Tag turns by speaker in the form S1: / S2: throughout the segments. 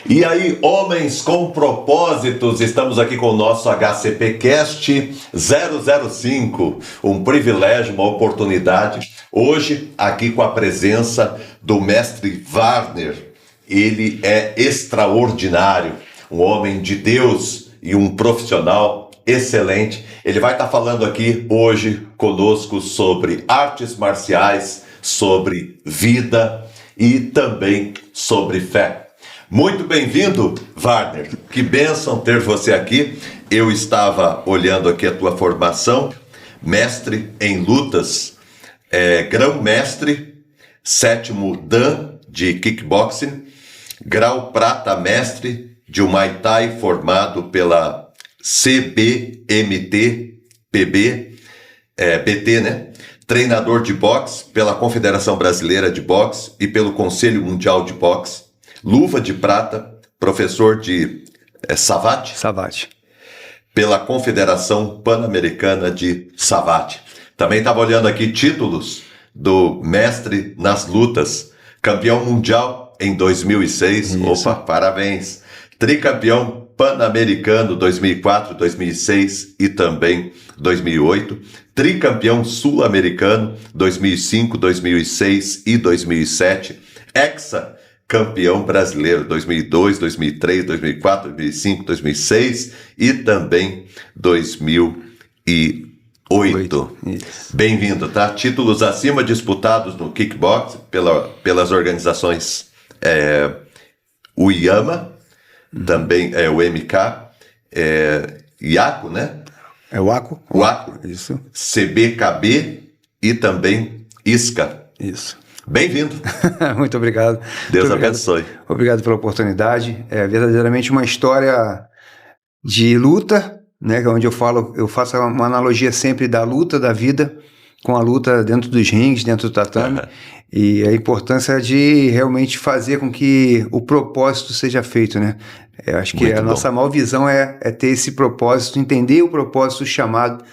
S1: E aí, homens com propósitos, estamos aqui com o nosso HCPcast 005, um privilégio, uma oportunidade, hoje aqui com a presença do mestre Wagner. Ele é extraordinário, um homem de Deus e um profissional excelente. Ele vai estar falando aqui hoje conosco sobre artes marciais, sobre vida e também sobre fé. Muito bem-vindo, Wagner. Que bênção ter você aqui. Eu estava olhando aqui a tua formação, mestre em lutas, grão-mestre, 7º Dan de kickboxing, grau prata mestre de Muay Thai formado pela CBMT-PB, BT, né? Treinador de boxe pela Confederação Brasileira de Boxe e pelo Conselho Mundial de Boxe. Luva de prata, professor de Savate, pela Confederação Pan-Americana de Savate. Também estava olhando aqui títulos do mestre nas lutas, campeão mundial em 2006,
S2: Isso.
S1: Opa, parabéns, tricampeão pan-americano 2004, 2006 e também 2008, tricampeão sul-americano 2005, 2006 e 2007, campeão brasileiro 2002, 2003, 2004, 2005, 2006 e também 2008. Bem-vindo, tá? Títulos acima disputados no kickbox pelas organizações UIAMA, também o MK, IACO, né?
S2: É o ACO.
S1: Isso. CBKB e também ISCA.
S2: Isso.
S1: Bem-vindo.
S2: Muito obrigado.
S1: Deus abençoe.
S2: Obrigado pela oportunidade. É verdadeiramente uma história de luta, né? Onde eu faço uma analogia sempre da luta da vida com a luta dentro dos rings, dentro do tatame, e a importância de realmente fazer com que o propósito seja feito, né? Eu acho que nossa maior visão é ter esse propósito, entender o propósito, o chamado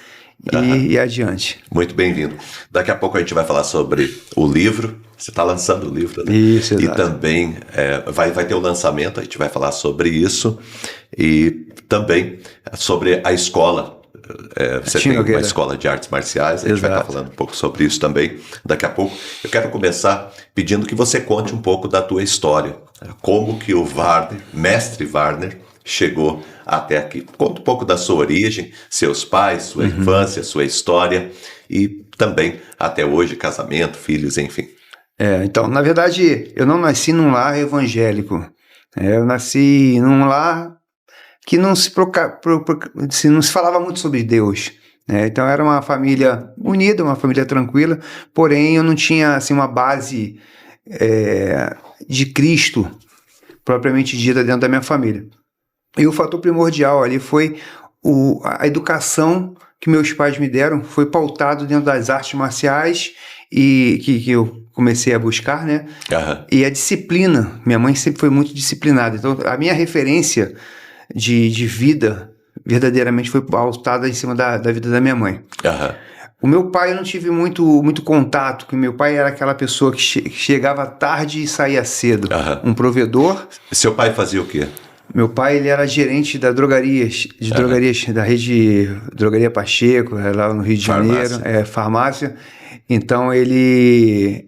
S2: e ir adiante.
S1: Muito bem-vindo. Daqui a pouco a gente vai falar sobre o livro. Você está lançando o livro, né?
S2: Isso, exato.
S1: E também vai ter o lançamento, a gente vai falar sobre isso. E também sobre a escola. Você tem uma escola de artes marciais, a gente vai estar falando um pouco sobre isso também daqui a pouco. Eu quero começar pedindo que você conte um pouco da tua história. Como que o mestre Wagner, chegou até aqui. Conta um pouco da sua origem, seus pais, sua infância, sua história e também até hoje, casamento, filhos, enfim.
S2: Então, na verdade, eu não nasci num lar evangélico. Eu nasci num lar que não se falava muito sobre Deus. Então, era uma família unida, uma família tranquila, porém eu não tinha assim, uma base de Cristo propriamente dita dentro da minha família. E o fator primordial ali foi a educação que meus pais me deram, foi pautado dentro das artes marciais e que eu comecei a buscar, né? E a disciplina. Minha mãe sempre foi muito disciplinada. Então, a minha referência de vida verdadeiramente foi pautada em cima da vida da minha mãe. O meu pai eu não tive muito contato, porque meu pai era aquela pessoa que chegava tarde e saía cedo. Um provedor.
S1: Seu pai fazia o quê?
S2: Meu pai, ele era gerente da drogarias, da rede Drogaria Pacheco, lá no Rio de Janeiro, farmácia. Então, ele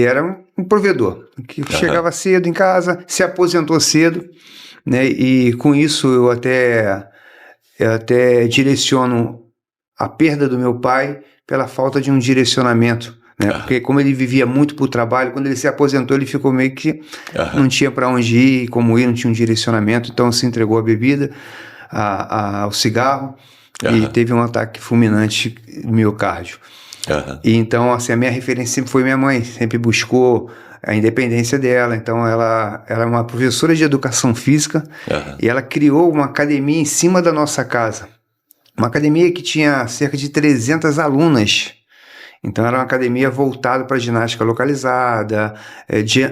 S2: era um provedor, que chegava cedo em casa, se aposentou cedo, né? E com isso eu até direciono a perda do meu pai pela falta de um direcionamento, né? Porque como ele vivia muito para o trabalho, quando ele se aposentou, ele ficou meio que não tinha para onde ir, como ir, não tinha um direcionamento, então se entregou à bebida, ao cigarro, e teve um ataque fulminante no miocárdio. E então, assim, a minha referência sempre foi minha mãe, sempre buscou a independência dela. Então, ela é uma professora de educação física e ela criou uma academia em cima da nossa casa. Uma academia que tinha cerca de 300 alunas. Então, era uma academia voltada para ginástica localizada,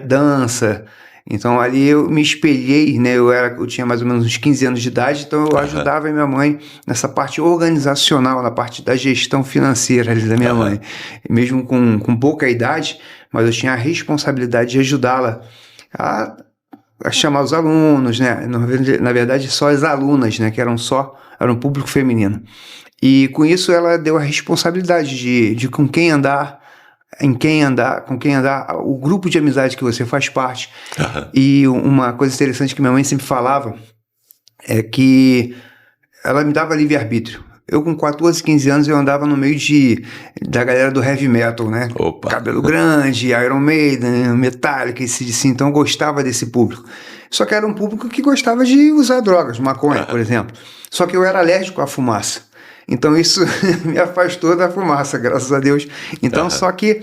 S2: dança. Então, ali eu me espelhei, né? Eu tinha mais ou menos uns 15 anos de idade, então eu ajudava a minha mãe nessa parte organizacional, na parte da gestão financeira ali da minha mãe. Mesmo com pouca idade, mas eu tinha a responsabilidade de ajudá-la a a chamar os alunos, né? Na verdade, só as alunas, né? Que era um público feminino. E com isso ela deu a responsabilidade de com quem andar, com quem andar, o grupo de amizade que você faz parte. E uma coisa interessante que minha mãe sempre falava é que ela me dava livre-arbítrio. Eu com 14, 15 anos eu andava no meio da galera do heavy metal, né?
S1: Opa.
S2: Cabelo Grande, Iron Maiden, Metallica, AC/DC, então eu gostava desse público. Só que era um público que gostava de usar drogas, maconha, por exemplo. Só que eu era alérgico à fumaça. Então isso me afastou da fumaça, graças a Deus. Então só que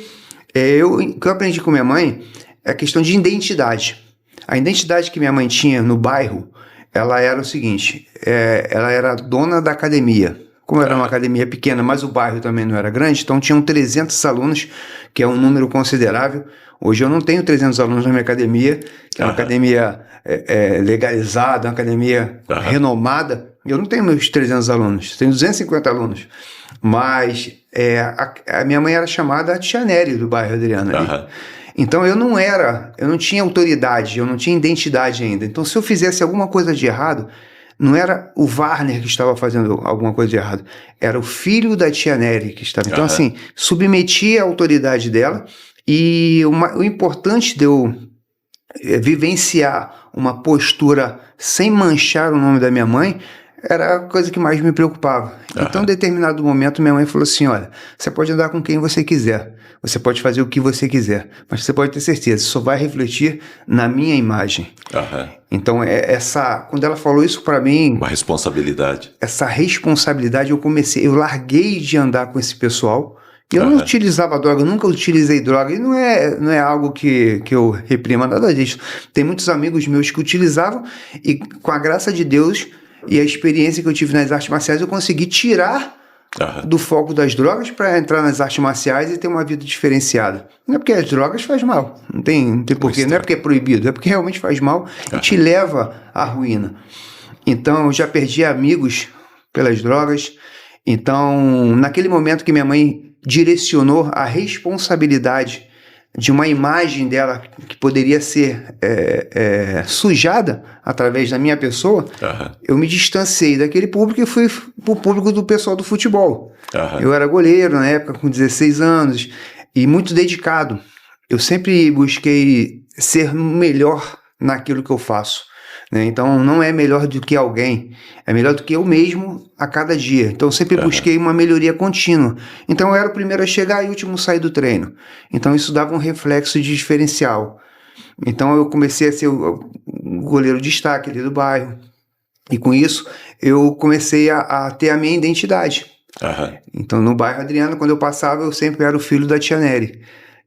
S2: o que eu aprendi com minha mãe é a questão de identidade. A identidade que minha mãe tinha no bairro, ela era o seguinte, ela era dona da academia. Como era uma academia pequena, mas o bairro também não era grande, então tinham 300 alunos, que é um número considerável. Hoje eu não tenho 300 alunos na minha academia, que é uma academia legalizada, uma academia renomada. Eu não tenho meus 300 alunos, tenho 250 alunos. Mas a minha mãe era chamada Tia Nery do bairro Adriano ali. Então eu não tinha autoridade, eu não tinha identidade ainda. Então se eu fizesse alguma coisa de errado, não era o Warner que estava fazendo alguma coisa de errado, era o filho da Tia Nery que estava. Então assim, submetia a autoridade dela. E o importante de eu vivenciar uma postura sem manchar o nome da minha mãe era a coisa que mais me preocupava. Então, em determinado momento, minha mãe falou assim, olha, você pode andar com quem você quiser, você pode fazer o que você quiser, mas você pode ter certeza, isso só vai refletir na minha imagem. Então, quando ela falou isso para mim...
S1: Uma responsabilidade.
S2: Essa responsabilidade, eu larguei de andar com esse pessoal. Eu não utilizava droga, eu nunca utilizei droga, e não é algo que eu reprima, nada disso. Tem muitos amigos meus que utilizavam, e com a graça de Deus e a experiência que eu tive nas artes marciais, eu consegui tirar do foco das drogas para entrar nas artes marciais e ter uma vida diferenciada. Não é porque as drogas faz mal, não tem porquê, não é porque é proibido, é porque realmente faz mal e te leva à ruína. Então, eu já perdi amigos pelas drogas. Então, naquele momento que minha mãe direcionou a responsabilidade de uma imagem dela que poderia ser sujada através da minha pessoa, eu me distanciei daquele público e fui para o público do pessoal do futebol. Eu era goleiro na época, com 16 anos, e muito dedicado. Eu sempre busquei ser melhor naquilo que eu faço. Então não é melhor do que alguém, é melhor do que eu mesmo a cada dia. Então eu sempre busquei uma melhoria contínua. Então eu era o primeiro a chegar e o último a sair do treino. Então isso dava um reflexo de diferencial. Então eu comecei a ser o goleiro de destaque ali do bairro. E com isso eu comecei a ter a minha identidade. Então no bairro Adriano, quando eu passava, eu sempre era o filho da Tia Nery.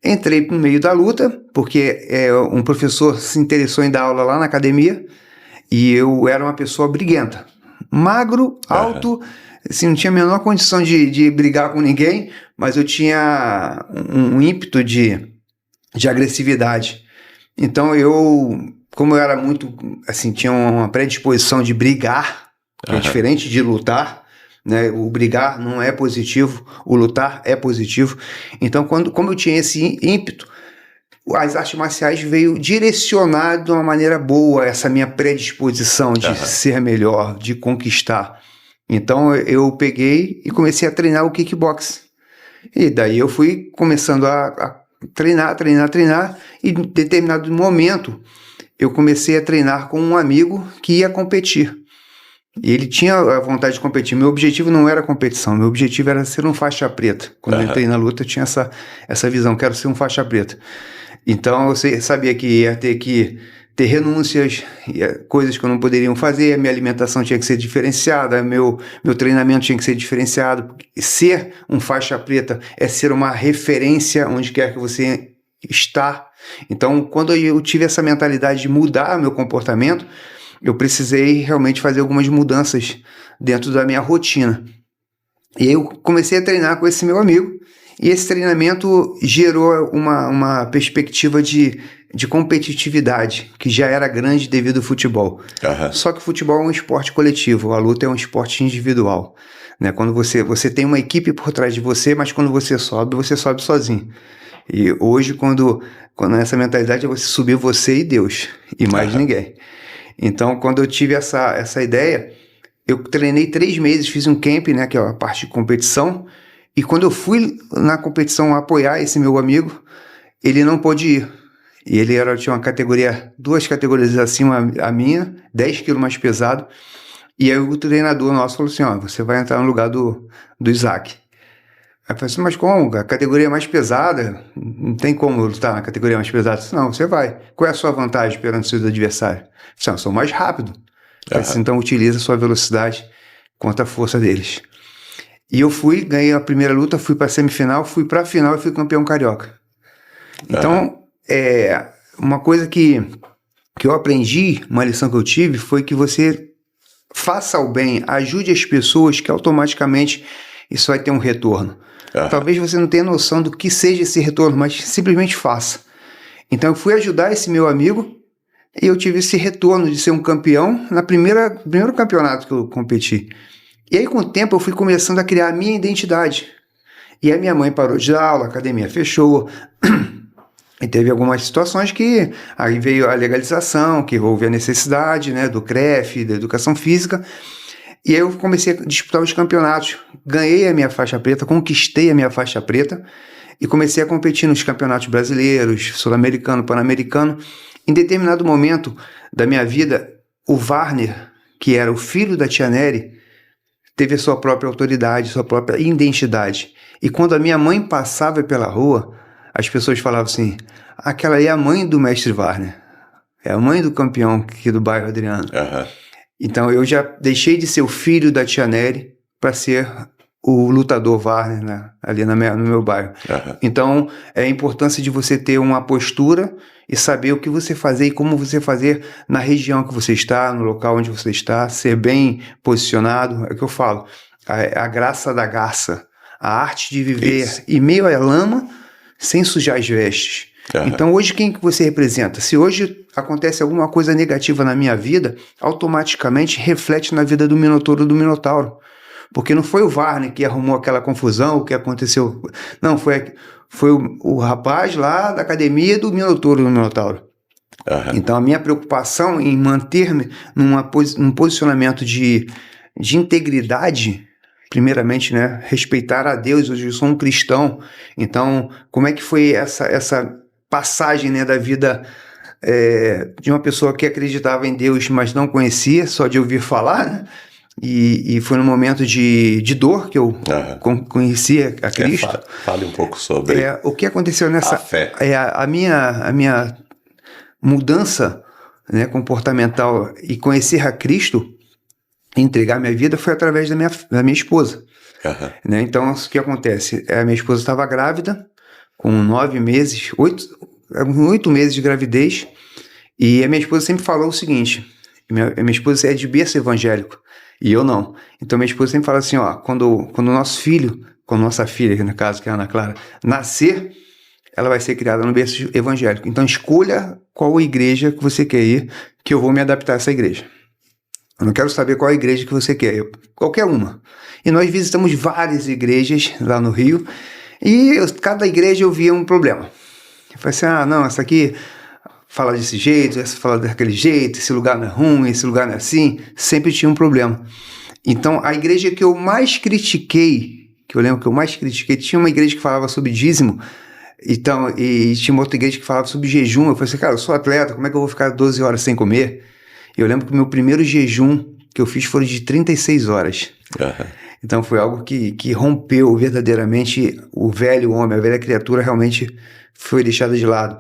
S2: Entrei no meio da luta, porque um professor se interessou em dar aula lá na academia. E eu era uma pessoa briguenta, magro, alto, assim, não tinha a menor condição de brigar com ninguém, mas eu tinha um ímpeto de agressividade. Então como eu era muito, assim, tinha uma predisposição de brigar, que é diferente de lutar, né? O brigar não é positivo, o lutar é positivo. Então, como eu tinha esse ímpeto, as artes marciais veio direcionar de uma maneira boa essa minha predisposição de ser melhor, de conquistar. Então eu peguei e comecei a treinar o kickbox. E daí eu fui começando a treinar, e em determinado momento eu comecei a treinar com um amigo que ia competir. E ele tinha a vontade de competir. Meu objetivo não era competição, meu objetivo era ser um faixa preta. Quando eu entrei na luta eu tinha essa visão, quero ser um faixa preta. Então eu sabia que ia ter que ter renúncias, coisas que eu não poderia fazer, a minha alimentação tinha que ser diferenciada, meu treinamento tinha que ser diferenciado. Ser um faixa preta é ser uma referência onde quer que você está. Então, quando eu tive essa mentalidade de mudar meu comportamento, eu precisei realmente fazer algumas mudanças dentro da minha rotina. E eu comecei a treinar com esse meu amigo, e esse treinamento gerou uma perspectiva de competitividade, que já era grande devido ao futebol. Só que o futebol é um esporte coletivo, a luta é um esporte individual. Né? Quando você tem uma equipe por trás de você, mas quando você sobe sozinho. E hoje, quando essa mentalidade é você subir você e Deus, e mais ninguém. Então, quando eu tive essa ideia, eu treinei 3 meses, fiz um camp, né, que é a parte de competição, e quando eu fui na competição apoiar esse meu amigo, ele não pôde ir. E ele tinha uma categoria, 2 categorias acima a minha, 10 quilos mais pesado, e aí o treinador nosso falou assim, ó, você vai entrar no lugar do Isaac. Aí eu falei assim, mas como? A categoria mais pesada, não tem como eu lutar na categoria mais pesada. Eu disse, não, você vai. Qual é a sua vantagem perante seus adversários? Eu disse, eu sou mais rápido. Eu disse, então utiliza a sua velocidade contra a força deles. E eu fui, ganhei a primeira luta, fui para a semifinal, fui para a final e fui campeão carioca. Então, uma coisa que eu aprendi, uma lição que eu tive, foi que você faça o bem, ajude as pessoas, que automaticamente isso vai ter um retorno. Talvez você não tenha noção do que seja esse retorno, mas simplesmente faça. Então eu fui ajudar esse meu amigo e eu tive esse retorno de ser um campeão no primeiro campeonato que eu competi. E aí com o tempo eu fui começando a criar a minha identidade. E a minha mãe parou de dar aula, a academia fechou. E teve algumas situações que aí veio a legalização, que houve a necessidade, né, do CREF, da educação física. E aí eu comecei a disputar os campeonatos, ganhei a minha faixa preta, conquistei a minha faixa preta e comecei a competir nos campeonatos brasileiros, sul-americano, pan-americano. Em determinado momento da minha vida, o Warner, que era o filho da tia Nery, teve a sua própria autoridade, sua própria identidade. E quando a minha mãe passava pela rua, as pessoas falavam assim, aquela aí é a mãe do mestre Warner, é a mãe do campeão aqui do bairro Adriano. Então eu já deixei de ser o filho da tia Nery para ser o lutador Warner, né, ali no meu bairro. Então é a importância de você ter uma postura e saber o que você fazer e como você fazer na região que você está, no local onde você está, ser bem posicionado. É o que eu falo, a graça da garça, a arte de viver em meio à lama sem sujar as vestes. Então hoje quem que você representa? Se hoje acontece alguma coisa negativa na minha vida, automaticamente reflete na vida do Minotouro ou do Minotauro. Porque não foi o Warner que arrumou aquela confusão, o que aconteceu. Não, foi o rapaz lá da academia do Minotouro e do Minotauro. Então a minha preocupação em manter-me num posicionamento de integridade, primeiramente, né, respeitar a Deus. Hoje eu sou um cristão, então como é que foi essa passagem, né, da vida de uma pessoa que acreditava em Deus, mas não conhecia, só de ouvir falar, né? E foi num momento de dor que eu conheci a Cristo.
S1: Fale um pouco sobre
S2: o que aconteceu nessa
S1: a fé.
S2: A minha mudança, né, comportamental e conhecer a Cristo, entregar minha vida, foi através da minha esposa. Né? Então, o que acontece? A minha esposa estava grávida, com 9 meses, 8 meses de gravidez, e a minha esposa sempre falou o seguinte, minha esposa é de berço evangélico, e eu não. Então minha esposa sempre fala assim, ó, quando nossa filha, no caso, que é a Ana Clara, nascer, ela vai ser criada no berço evangélico. Então escolha qual igreja que você quer ir, que eu vou me adaptar a essa igreja. Eu não quero saber qual igreja que você quer, qualquer uma. E nós visitamos várias igrejas lá no Rio, e cada igreja eu via um problema. Eu falei assim, não, essa aqui fala desse jeito, essa fala daquele jeito, esse lugar não é ruim, esse lugar não é assim, sempre tinha um problema. Então, a igreja que eu mais critiquei, tinha uma igreja que falava sobre dízimo, então, e tinha uma outra igreja que falava sobre jejum. Eu falei assim, cara, eu sou atleta, como é que eu vou ficar 12 horas sem comer? E eu lembro que o meu primeiro jejum que eu fiz foi de 36 horas. Então, foi algo que rompeu verdadeiramente o velho homem, a velha criatura realmente foi deixada de lado.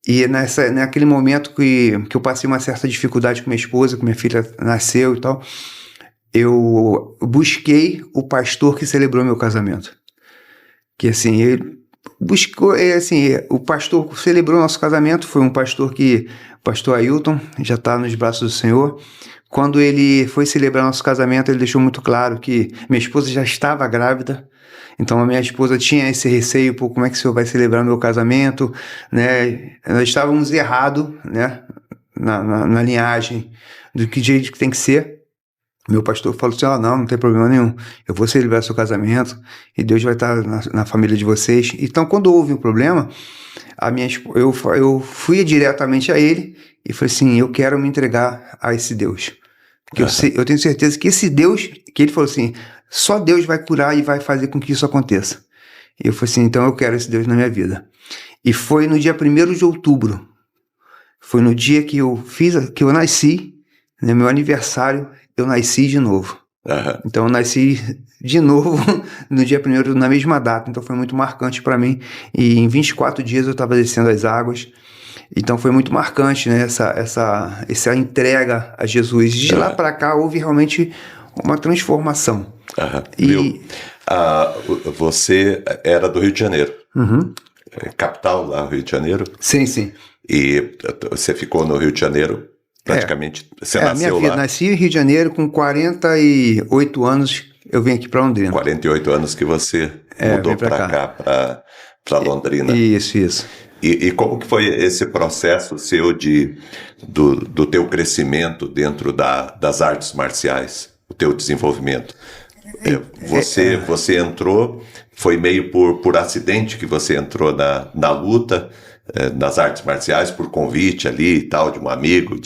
S2: E naquele momento que eu passei uma certa dificuldade com minha esposa, que minha filha nasceu e tal, eu busquei o pastor que celebrou meu casamento. Que assim, ele buscou, o pastor celebrou nosso casamento, foi um pastor o pastor Ailton, já está nos braços do Senhor. Quando ele foi celebrar nosso casamento, ele deixou muito claro que minha esposa já estava grávida. Então a minha esposa tinha esse receio, por como é que o senhor vai celebrar meu casamento, né? Nós estávamos errados, né, na linhagem do que jeito que tem que ser. Meu pastor falou assim, não tem problema nenhum, eu vou celebrar seu casamento e Deus vai estar na família de vocês. Então, quando houve um problema, eu fui diretamente a ele e falei assim, eu quero me entregar a esse Deus. Porque eu tenho certeza que esse Deus, que ele falou assim, só Deus vai curar e vai fazer com que isso aconteça. E eu falei assim, então eu quero esse Deus na minha vida. E foi no dia 1º de outubro, foi no dia que eu nasci, no meu aniversário, eu nasci de novo. Então eu nasci de novo no dia 1º, na mesma data, então foi muito marcante para mim. E em 24 dias eu estava descendo as águas, então foi muito marcante, né, essa entrega a Jesus. De lá para cá houve realmente uma transformação.
S1: E você era do Rio de Janeiro, capital lá, Rio de Janeiro?
S2: Sim, sim.
S1: E você ficou no Rio de Janeiro praticamente, você nasceu
S2: minha vida,
S1: lá?
S2: Nasci em Rio de Janeiro, com 48 anos eu vim aqui para Londrina.
S1: 48 anos que você mudou para cá, para Londrina.
S2: Isso.
S1: E como que foi esse processo seu do teu crescimento dentro das artes marciais, o teu desenvolvimento? Você entrou, foi meio por acidente que você entrou na luta, nas artes marciais, por convite ali e tal, de um amigo,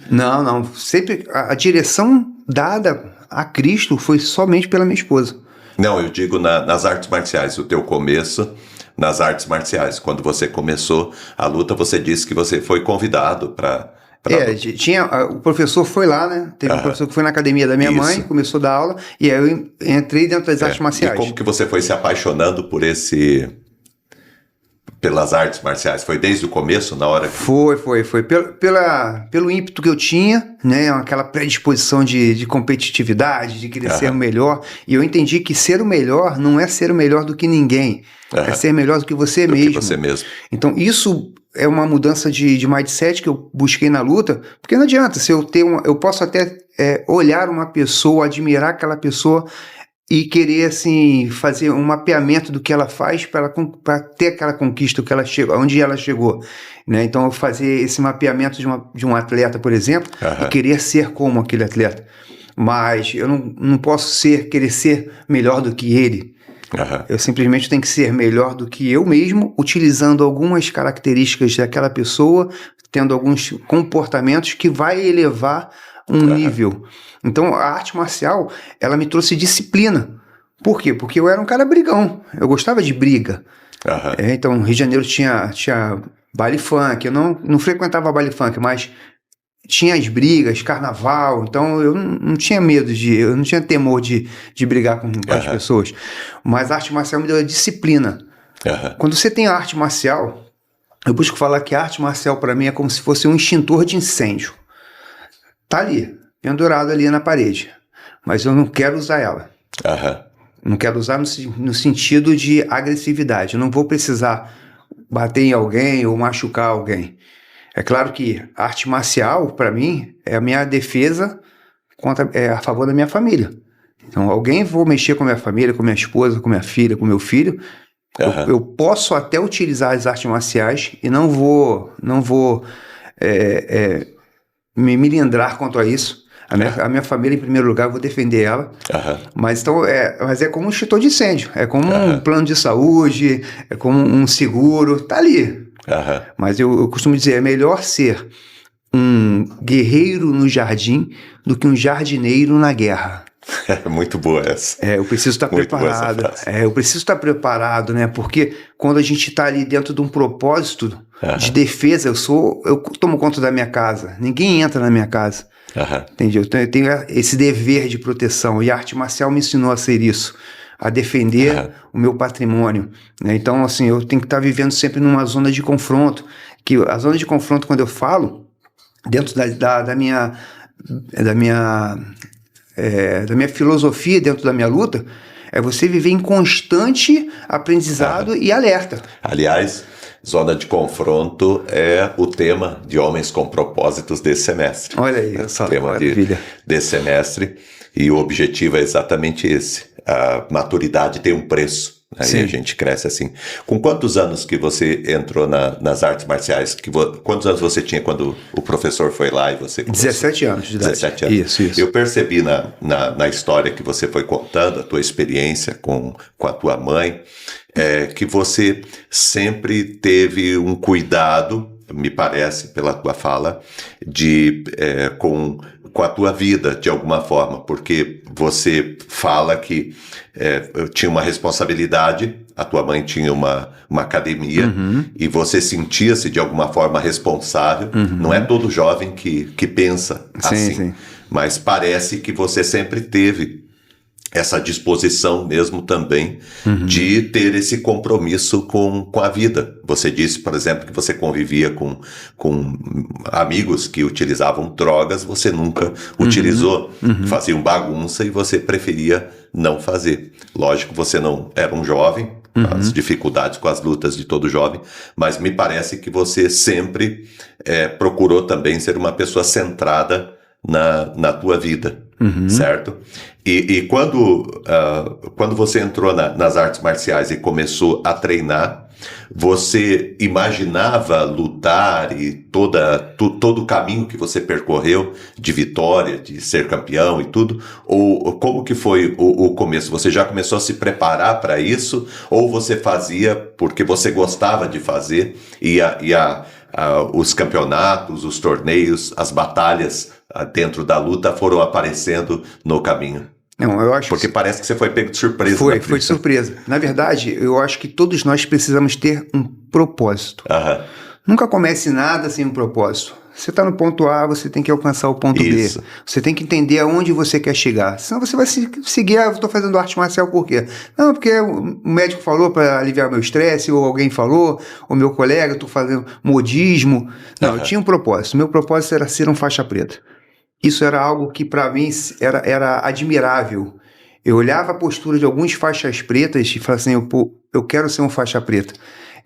S2: Não, sempre a direção dada a Cristo foi somente pela minha esposa.
S1: Não, eu digo nas artes marciais, o teu começo nas artes marciais. Quando você começou a luta, você disse que você foi convidado para...
S2: O professor foi lá, né? Teve um professor que foi na academia da minha mãe, começou a dar aula, e aí eu entrei dentro das artes marciais.
S1: E como que você foi se apaixonando pelas artes marciais? Foi desde o começo, na hora que...
S2: Foi. Pelo ímpeto que eu tinha, né? Aquela predisposição de competitividade, de querer ser o melhor. E eu entendi que ser o melhor não é ser o melhor do que ninguém. É ser melhor do que você mesmo. Então, isso é uma mudança de mindset que eu busquei na luta, porque não adianta, eu posso até olhar uma pessoa, admirar aquela pessoa e querer, assim, fazer um mapeamento do que ela faz para ter aquela conquista que ela chegou, onde ela chegou, né? Então, eu fazer esse mapeamento de um atleta, por exemplo, e querer ser como aquele atleta. Mas eu não posso querer ser melhor do que ele. Eu simplesmente tenho que ser melhor do que eu mesmo, utilizando algumas características daquela pessoa, tendo alguns comportamentos que vai elevar um nível. Então, a arte marcial, ela me trouxe disciplina. Por quê? Porque eu era um cara brigão. Eu gostava de briga. Então, no Rio de Janeiro tinha baile funk. Eu não frequentava baile funk, mas tinha as brigas, carnaval. Então, eu não tinha medo eu não tinha temor de brigar com as pessoas. Mas a arte marcial me deu a disciplina. Quando você tem a arte marcial, eu busco falar que a arte marcial, para mim, é como se fosse um extintor de incêndio. Tá ali, pendurado ali na parede, mas eu não quero usar ela. Não quero usar no sentido de agressividade. Eu não vou precisar bater em alguém ou machucar alguém. É claro que a arte marcial, para mim, é a minha defesa a favor da minha família. Então, vou mexer com a minha família, com minha esposa, com minha filha, com meu filho, eu posso até utilizar as artes marciais e não vou me milindrar quanto a isso. A minha família, em primeiro lugar, eu vou defender ela. Mas é como um extintor de incêndio. É como um plano de saúde, é como um seguro. Tá ali. Mas eu costumo dizer, é melhor ser um guerreiro no jardim do que um jardineiro na guerra.
S1: Muito boa essa.
S2: Eu preciso estar preparado. Eu preciso estar preparado, né? Porque quando a gente está ali dentro de um propósito de defesa, eu tomo conta da minha casa. Ninguém entra na minha casa. Entendeu? Eu tenho esse dever de proteção. E a arte marcial me ensinou a ser isso. A defender o meu patrimônio, né? Então, assim, eu tenho que estar vivendo sempre numa zona de confronto. Que a zona de confronto, quando eu falo, dentro da minha filosofia, dentro da minha luta, é você viver em constante aprendizado e alerta.
S1: Aliás, zona de confronto é o tema de Homens com Propósitos desse semestre.
S2: Olha aí, só.
S1: O tema desse semestre. E o objetivo é exatamente esse. A maturidade tem um preço. Aí a gente cresce assim. Com quantos anos que você entrou nas artes marciais? Quantos anos você tinha quando o professor foi lá e você começou?
S2: 17 anos de idade.
S1: 17 anos.
S2: Isso.
S1: Eu percebi na história que você foi contando, a tua experiência com a tua mãe, que você sempre teve um cuidado, me parece, pela tua fala, com a tua vida, de alguma forma, porque você fala que tinha uma responsabilidade, a tua mãe tinha uma academia, e você sentia-se de alguma forma responsável. Não é todo jovem que pensa assim,
S2: sim.
S1: Mas parece que você sempre teve essa disposição mesmo também de ter esse compromisso com a vida. Você disse, por exemplo, que você convivia com amigos que utilizavam drogas, você nunca utilizou, faziam bagunça e você preferia não fazer. Lógico, você não era um jovem, as dificuldades com as lutas de todo jovem, mas me parece que você sempre procurou também ser uma pessoa centrada na tua vida, certo? E quando você entrou nas artes marciais e começou a treinar, você imaginava lutar e todo o caminho que você percorreu de vitória, de ser campeão e tudo? Ou como que foi o começo? Você já começou a se preparar para isso? Ou você fazia porque você gostava de fazer os campeonatos, os torneios, as batalhas dentro da luta foram aparecendo no caminho?
S2: Não, eu acho
S1: porque parece que você foi pego de surpresa.
S2: Foi de surpresa. Na verdade, eu acho que todos nós precisamos ter um propósito. Nunca comece nada sem um propósito. Você está no ponto A, você tem que alcançar o ponto B. Você tem que entender aonde você quer chegar. Senão você vai seguir, eu estou fazendo arte marcial por quê? Não, porque o médico falou para aliviar meu estresse, ou alguém falou, ou meu colega, eu estou fazendo modismo. Não, eu tinha um propósito. Meu propósito era ser um faixa preta. Isso era algo que para mim era admirável. Eu olhava a postura de alguns faixas pretas e falava assim, eu quero ser um faixa preta.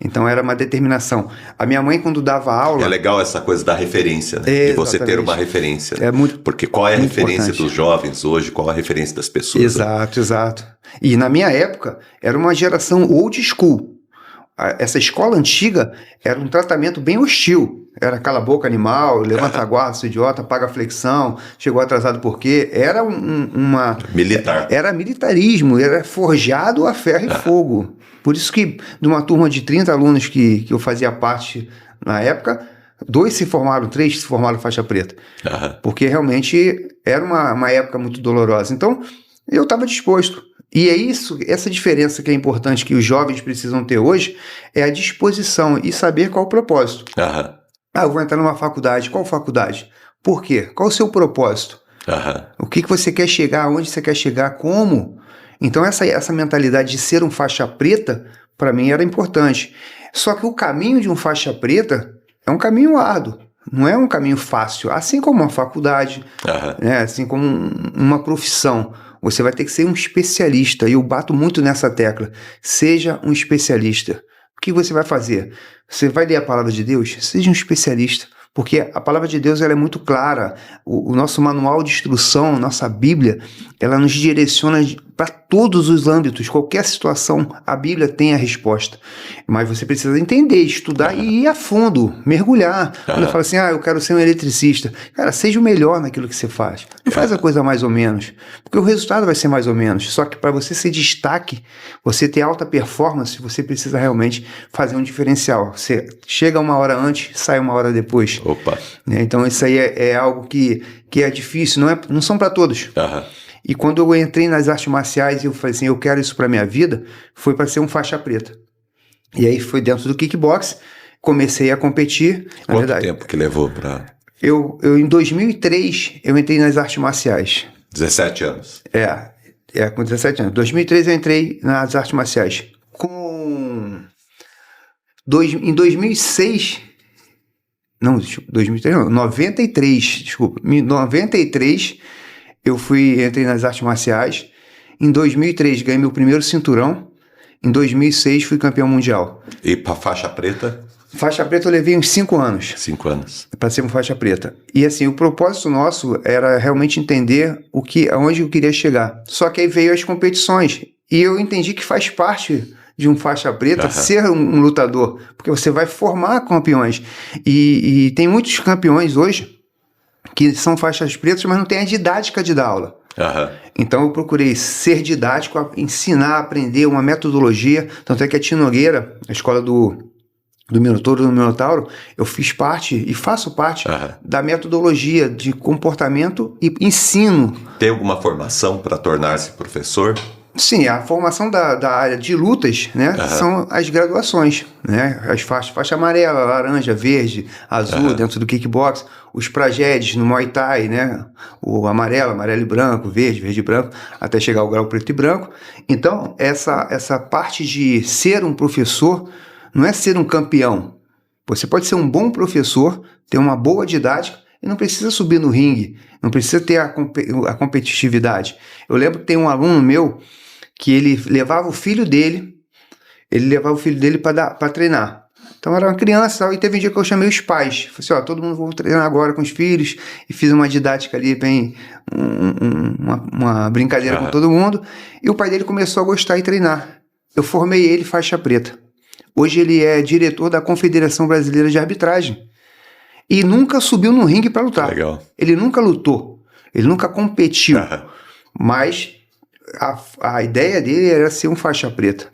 S2: Então era uma determinação. A minha mãe, quando dava aula... É
S1: legal essa coisa da referência, né? De você ter uma referência. Porque qual é a referência dos jovens hoje? Qual é a referência das pessoas?
S2: Exato. E na minha época, era uma geração old school. Essa escola antiga era um tratamento bem hostil. Era cala a boca, animal, levanta a guarda, seu idiota, paga a flexão, chegou atrasado por quê? Era
S1: militar.
S2: Era militarismo, era forjado a ferro e fogo. Por isso que, de uma turma de 30 alunos que eu fazia parte na época, 3 se formaram faixa preta. Porque realmente era uma época muito dolorosa. Então, eu estava disposto. E é essa diferença que é importante que os jovens precisam ter hoje, é a disposição e saber qual o propósito. Eu vou entrar numa faculdade. Qual faculdade? Por quê? Qual o seu propósito? O que você quer chegar? Onde você quer chegar? Como? Então essa mentalidade de ser um faixa preta, para mim era importante. Só que o caminho de um faixa preta é um caminho árduo. Não é um caminho fácil. Assim como uma faculdade, né? Assim como uma profissão. Você vai ter que ser um especialista. E eu bato muito nessa tecla. Seja um especialista. O que você vai fazer? Você vai ler a palavra de Deus? Seja um especialista. Porque a palavra de Deus ela é muito clara. O nosso manual de instrução, nossa Bíblia, ela nos direciona para todos os âmbitos. Qualquer situação, a Bíblia tem a resposta. Mas você precisa entender, estudar e ir a fundo, mergulhar. Quando eu falo assim, eu quero ser um eletricista. Cara, seja o melhor naquilo que você faz. Não faz a coisa mais ou menos. Porque o resultado vai ser mais ou menos. Só que para você ser destaque, você ter alta performance, você precisa realmente fazer um diferencial. Você chega uma hora antes, sai uma hora depois. Então isso aí é algo que é difícil, não são para todos. E quando eu entrei nas artes marciais e eu falei assim, eu quero isso para minha vida, foi para ser um faixa preta. E aí foi dentro do kickbox, comecei a competir.
S1: Quanto tempo que levou para...
S2: Eu em 2003 eu entrei nas artes marciais.
S1: 17 anos.
S2: Com 17 anos. Em 2003 eu entrei nas artes marciais. Em 2006... Não, 2003 não, 93, desculpa. Em 93 eu entrei nas artes marciais. Em 2003 ganhei meu primeiro cinturão. Em 2006 fui campeão mundial.
S1: E para faixa preta?
S2: Faixa preta eu levei uns 5 anos.
S1: 5 anos.
S2: Para ser uma faixa preta. E assim, o propósito nosso era realmente entender aonde eu queria chegar. Só que aí veio as competições. E eu entendi que faz parte de um faixa preta ser um lutador, porque você vai formar campeões. E tem muitos campeões hoje que são faixas pretas, mas não tem a didática de dar aula. Então eu procurei ser didático, ensinar, aprender uma metodologia. Tanto é que a Tino Nogueira, a escola do Minotauro, eu fiz parte e faço parte da metodologia de comportamento e ensino.
S1: Tem alguma formação para tornar-se professor?
S2: Sim, a formação da área de lutas, né, são as graduações, né, as faixas, faixa amarela, laranja, verde, azul, dentro do kickbox, os prajedes no Muay Thai, né, o amarelo e branco, verde e branco, até chegar ao grau preto e branco. Então, essa parte de ser um professor não é ser um campeão. Você pode ser um bom professor, ter uma boa didática e não precisa subir no ringue, não precisa ter a competitividade. Eu lembro que tem um aluno meu que ele levava o filho dele para treinar. Então era uma criança e teve um dia que eu chamei os pais. Falei assim, todo mundo vai treinar agora com os filhos, e fiz uma didática ali, bem uma brincadeira com todo mundo, e o pai dele começou a gostar e treinar. Eu formei ele faixa preta. Hoje ele é diretor da Confederação Brasileira de Arbitragem e nunca subiu no ringue para lutar.
S1: Legal.
S2: Ele nunca lutou, ele nunca competiu, mas a ideia dele era ser um faixa preta.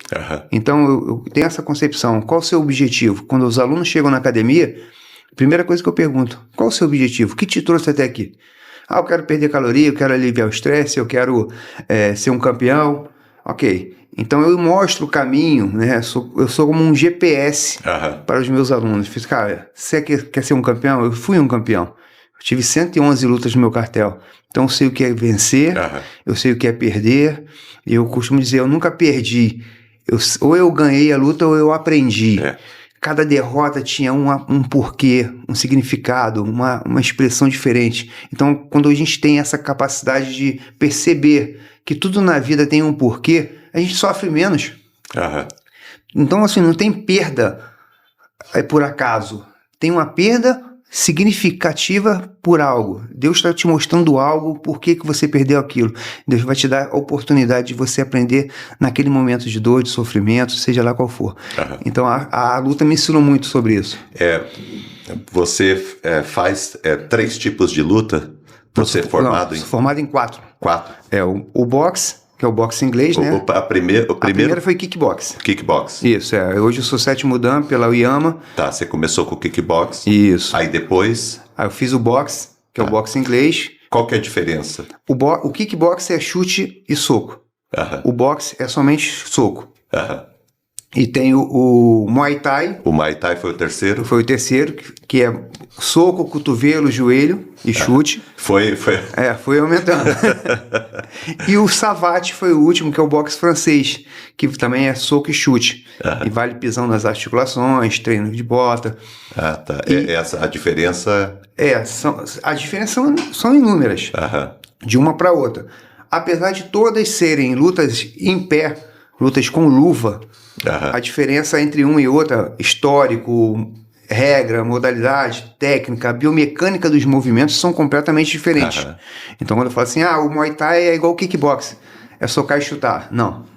S2: Então eu tenho essa concepção. Qual o seu objetivo? Quando os alunos chegam na academia, a primeira coisa que eu pergunto, qual o seu objetivo? O que te trouxe até aqui? Eu quero perder caloria, eu quero aliviar o estresse, eu quero ser um campeão. Ok, então eu mostro o caminho, né? Eu sou como um GPS para os meus alunos. Fiz, cara, você quer ser um campeão? Eu fui um campeão. Eu tive 111 lutas no meu cartel. Então eu sei o que é vencer, eu sei o que é perder. E eu costumo dizer, eu nunca perdi. Ou eu ganhei a luta ou eu aprendi. Cada derrota tinha um porquê, um significado, uma expressão diferente. Então, quando a gente tem essa capacidade de perceber que tudo na vida tem um porquê, a gente sofre menos. Então, assim, não tem perda por acaso. Tem uma perda significativa por algo. Deus está te mostrando algo, por que você perdeu aquilo. Deus vai te dar a oportunidade de você aprender naquele momento de dor, de sofrimento, seja lá qual for. Então, a luta me ensinou muito sobre isso.
S1: Você faz 3 tipos de luta? Você é formado
S2: sou formado em 4.
S1: 4?
S2: O boxe, que é o boxe inglês, né?
S1: A primeira
S2: foi kickbox.
S1: Kickbox.
S2: Isso, hoje eu sou 7º dan pela Uyama.
S1: Tá, você começou com o kickbox.
S2: Isso.
S1: Aí depois...
S2: Aí eu fiz o boxe, que é o boxe inglês.
S1: Qual que é a diferença?
S2: O kickbox é chute e soco. O boxe é somente soco. E tem o Muay Thai.
S1: O Muay Thai foi o terceiro?
S2: Foi o terceiro, que é soco, cotovelo, joelho e chute.
S1: Foi
S2: aumentando. E o Savate foi o último, que é o boxe francês, que também é soco e chute. E vale pisão nas articulações, treino de bota.
S1: Tá. A diferença...
S2: As diferenças são inúmeras, de uma para outra. Apesar de todas serem lutas em pé, lutas com luva, a diferença entre uma e outra, histórico, regra, modalidade, técnica, a biomecânica dos movimentos são completamente diferentes. Então, quando eu falo assim, o Muay Thai é igual o kickbox, é socar e chutar. Não.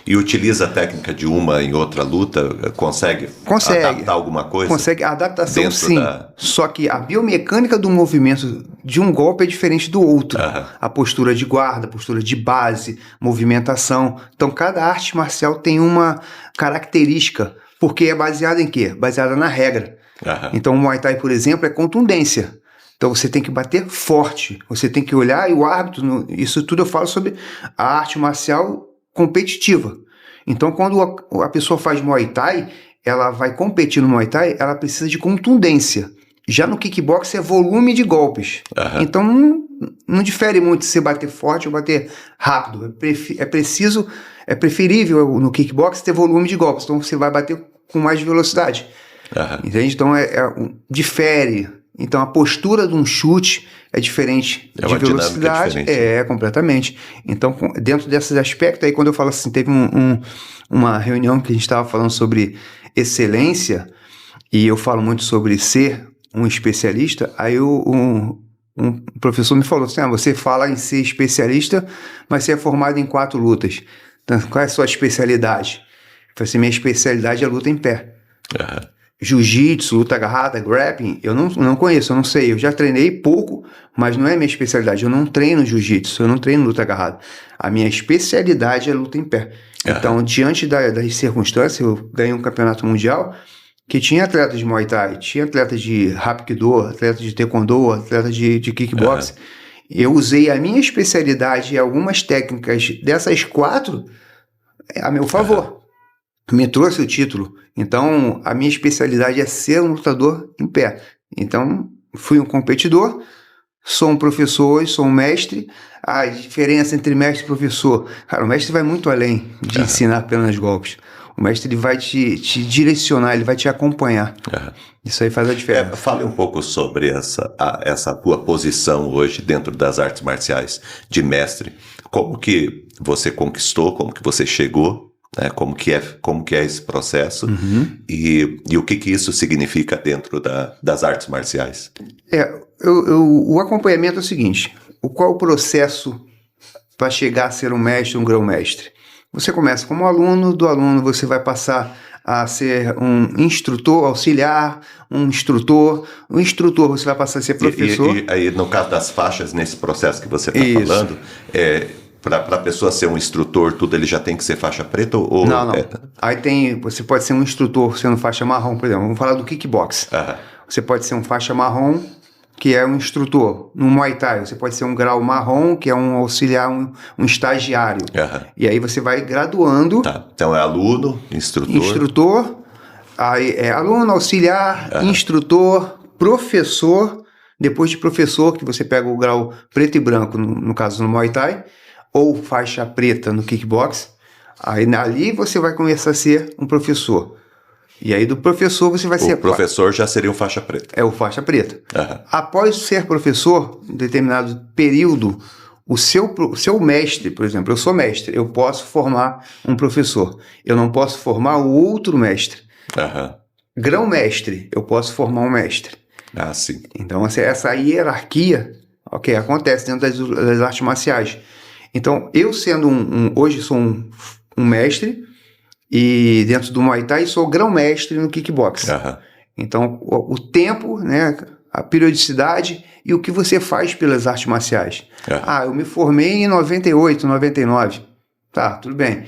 S1: E utiliza a técnica de uma em outra luta? Consegue adaptar alguma coisa?
S2: Consegue. A adaptação, sim. Só que a biomecânica do movimento de um golpe é diferente do outro. A postura de guarda, a postura de base, movimentação. Então, cada arte marcial tem uma característica, porque é baseada em quê? Baseada na regra. Então, o Muay Thai, por exemplo, é contundência. Então, você tem que bater forte. Você tem que olhar e o árbitro... Isso tudo eu falo sobre a arte marcial competitiva. Então, quando a pessoa faz Muay Thai, ela vai competir no Muay Thai, ela precisa de contundência. Já no kickbox é volume de golpes. Então, não difere muito se bater forte ou bater rápido. É preferível no kickbox ter volume de golpes. Então, você vai bater com mais velocidade. Entende? Então, difere. Então, a postura de um chute é diferente de velocidade. Completamente. Então, dentro desses aspectos, aí quando eu falo assim, teve uma reunião que a gente estava falando sobre excelência, e eu falo muito sobre ser um especialista, aí um professor me falou assim, você fala em ser especialista, mas você é formado em 4 lutas. Então, qual é a sua especialidade? Falei assim, minha especialidade é luta em pé.
S1: Aham.
S2: Jiu-jitsu, luta agarrada, grappling, eu não conheço, eu não sei. Eu já treinei pouco, mas não é minha especialidade. Eu não treino jiu-jitsu, eu não treino luta agarrada. A minha especialidade é luta em pé. Então, diante das circunstâncias, eu ganhei um campeonato mundial que tinha atletas de Muay Thai, tinha atletas de Hapkido, atletas de Taekwondo, atletas de kickboxing. Eu usei a minha especialidade e algumas técnicas dessas 4 a meu favor. Me trouxe o título. Então, a minha especialidade é ser um lutador em pé. Então, fui um competidor, sou um professor hoje, sou um mestre. A diferença entre mestre e professor, cara, o mestre vai muito além de ensinar apenas golpes. O mestre, ele vai te direcionar, ele vai te acompanhar. Isso aí faz a diferença.
S1: Fale um pouco sobre essa tua posição hoje dentro das artes marciais de mestre. Como que você conquistou, como que você chegou, né? Como que é esse processo e o que isso significa dentro das artes marciais?
S2: O acompanhamento é o seguinte, qual o processo para chegar a ser um mestre, um grão-mestre? Você começa como aluno, do aluno você vai passar a ser um instrutor, auxiliar, um instrutor você vai passar a ser professor.
S1: E aí, no caso das faixas, nesse processo que você está falando, para a pessoa ser um instrutor, tudo, ele já tem que ser faixa preta ou...
S2: Não. Aí você pode ser um instrutor sendo faixa marrom, por exemplo. Vamos falar do kickbox. Você pode ser um faixa marrom, que é um instrutor. No Muay Thai, você pode ser um grau marrom, que é um auxiliar, um estagiário. E aí você vai graduando.
S1: Então é aluno, instrutor.
S2: Instrutor, aí é aluno, auxiliar, instrutor, professor. Depois de professor, que você pega o grau preto e branco, no caso no Muay Thai, ou faixa preta no kickbox, aí ali você vai começar a ser um professor. E aí do professor você vai ser...
S1: O professor já seria um faixa preta.
S2: É o faixa preta. Após ser professor, em determinado período, o seu mestre, por exemplo, eu sou mestre, eu posso formar um professor. Eu não posso formar o outro mestre. Grão-mestre, eu posso formar um mestre.
S1: Sim.
S2: Então essa hierarquia, acontece dentro das artes marciais. Então, eu sendo hoje sou um mestre, e dentro do Muay Thai sou grão-mestre no kickbox. Então, o tempo, né, a periodicidade e o que você faz pelas artes marciais. Eu me formei em 98, 99. Tá, tudo bem.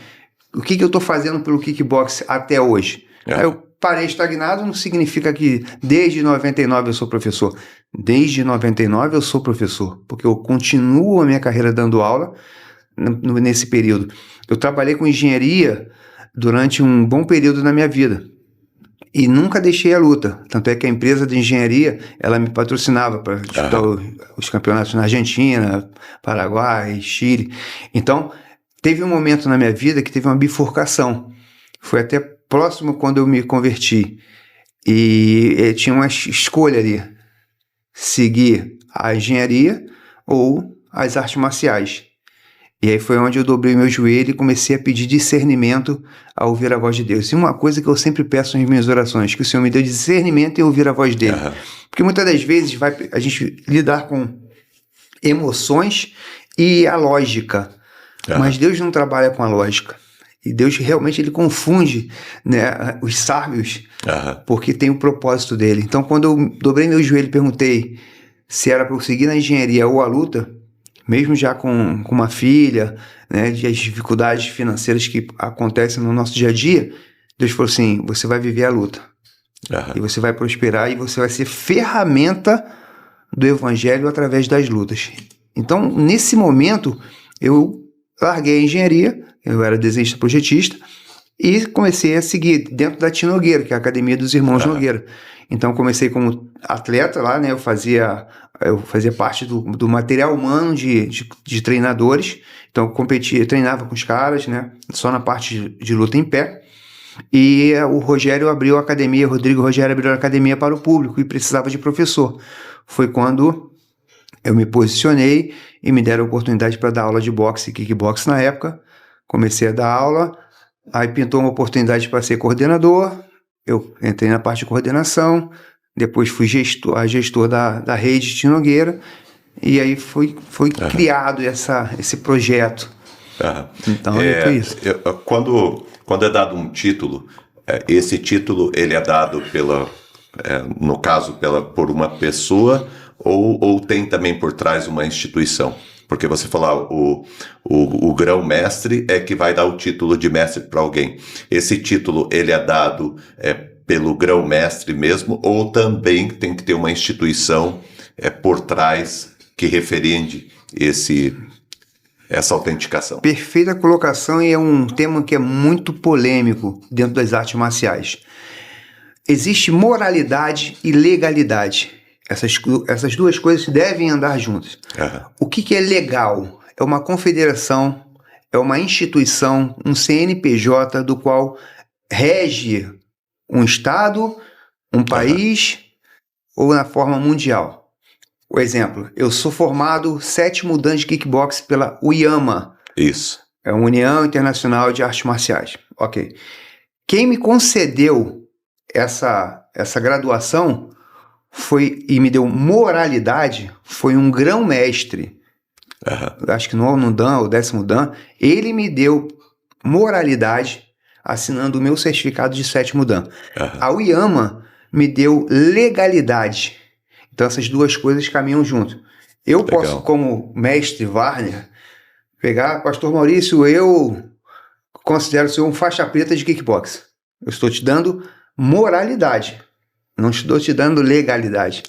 S2: O que eu estou fazendo pelo kickbox até hoje? Eu parei estagnado, não significa que desde 99 eu sou professor. Desde 99 eu sou professor, porque eu continuo a minha carreira dando aula nesse período. Eu trabalhei com engenharia durante um bom período na minha vida e nunca deixei a luta. Tanto é que a empresa de engenharia, ela me patrocinava para disputar os campeonatos na Argentina, Paraguai, Chile. Então, teve um momento na minha vida que teve uma bifurcação. Foi até próximo quando eu me converti. E tinha uma escolha ali. Seguir a engenharia ou as artes marciais. E aí foi onde eu dobrei meu joelho e comecei a pedir discernimento a ouvir a voz de Deus. E uma coisa que eu sempre peço nas minhas orações, que o Senhor me deu discernimento em ouvir a voz dele. Porque muitas das vezes a gente lidar com emoções e a lógica. Mas Deus não trabalha com a lógica. E Deus realmente ele confunde, né, os sábios, porque tem o propósito dele. Então, quando eu dobrei meu joelho e perguntei se era para eu seguir na engenharia ou a luta, mesmo já com uma filha, né, as dificuldades financeiras que acontecem no nosso dia a dia, Deus falou assim, você vai viver a luta. E você vai prosperar e você vai ser ferramenta do evangelho através das lutas. Então, nesse momento, eu larguei a engenharia, eu era desenhista projetista, e comecei a seguir dentro da Tia Nogueira, que é a Academia dos Irmãos Nogueira. Então, comecei como atleta lá, né? Eu fazia parte do material humano de treinadores. Então, eu competia, treinava com os caras, né? Só na parte de luta em pé. E o Rogério abriu a academia, Rodrigo Rogério abriu a academia para o público e precisava de professor. Foi quando eu me posicionei e me deram a oportunidade para dar aula de boxe e kickbox na época. Comecei a dar aula, aí pintou uma oportunidade para ser coordenador, eu entrei na parte de coordenação, depois fui gestor da rede Tia Nogueira, e aí foi criado esse projeto. Então é muito isso.
S1: Quando é dado um título, esse título ele é dado no caso por uma pessoa ou tem também por trás uma instituição? Porque você falou, o grão-mestre é que vai dar o título de mestre para alguém. Esse título ele é dado pelo grão-mestre mesmo, ou também tem que ter uma instituição por trás que referende essa autenticação?
S2: Perfeita colocação, e é um tema que é muito polêmico dentro das artes marciais. Existe moralidade e legalidade. Essas duas coisas devem andar juntas. O que é legal? É uma confederação, é uma instituição, um CNPJ do qual rege um estado, um país ou na forma mundial. O exemplo, eu sou formado 7º dan de kickbox pela UIAMA.
S1: Isso.
S2: É a União Internacional de Artes Marciais. Ok. Quem me concedeu essa graduação e me deu moralidade foi um grão-mestre. Acho que no Dan, o 10º dan, ele me deu moralidade assinando o meu certificado de 7º dan. A UIAMA me deu legalidade. Então essas duas coisas caminham junto. Eu Legal. Posso, como mestre Warner, pegar, pastor Maurício, eu considero o senhor um faixa preta de kickbox. Eu estou te dando moralidade, não estou te dando legalidade.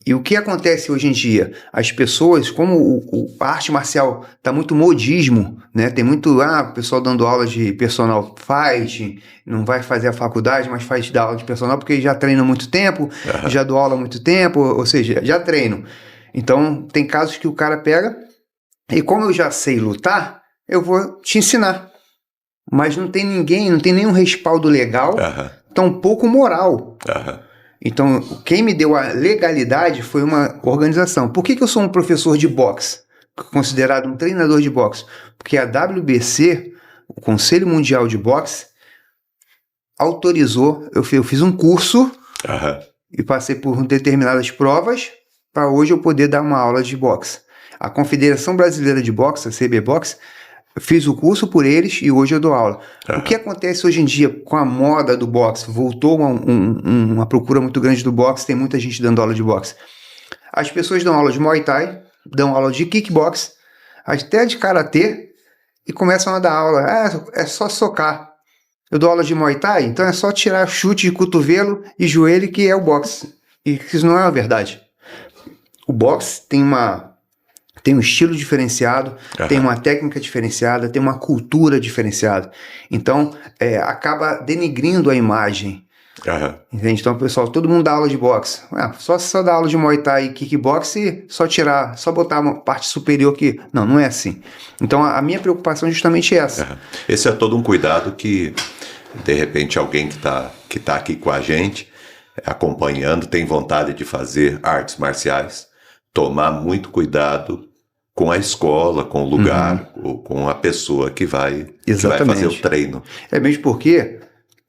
S2: E o que acontece hoje em dia? As pessoas, como a arte marcial está muito modismo, né? Tem muito, o pessoal dando aula de personal fight, não vai fazer a faculdade, mas faz dar aula de personal porque já treina há muito tempo, já dou aula há muito tempo, ou seja, já treino. Então, tem casos que o cara pega e como eu já sei lutar, eu vou te ensinar. Mas não tem ninguém, não tem nenhum respaldo legal, tampouco moral. Então, quem me deu a legalidade foi uma organização. Por que eu sou um professor de boxe, considerado um treinador de boxe? Porque a WBC, o Conselho Mundial de Boxe, autorizou, eu fiz um curso e passei por determinadas provas para hoje eu poder dar uma aula de boxe. A Confederação Brasileira de Boxe, a CB Boxe, eu fiz o curso por eles e hoje eu dou aula. O que acontece hoje em dia com a moda do boxe? Voltou uma procura muito grande do boxe, tem muita gente dando aula de boxe. As pessoas dão aula de Muay Thai, dão aula de kickbox, até de karatê, e começam a dar aula. É só socar. Eu dou aula de Muay Thai, então é só tirar chute de cotovelo e joelho, que é o boxe. E isso não é a verdade. O boxe tem um estilo diferenciado, tem uma técnica diferenciada, tem uma cultura diferenciada. Então, acaba denigrindo a imagem. Entende? Então, pessoal, todo mundo dá aula de boxe. Só dá aula de Muay Thai e kickbox e só botar uma parte superior que... Não é assim. Então, a minha preocupação é justamente essa.
S1: Esse é todo um cuidado que, de repente, alguém que tá aqui com a gente, acompanhando, tem vontade de fazer artes marciais, tomar muito cuidado com a escola, com o lugar, ou com a pessoa que vai fazer o treino.
S2: É mesmo porque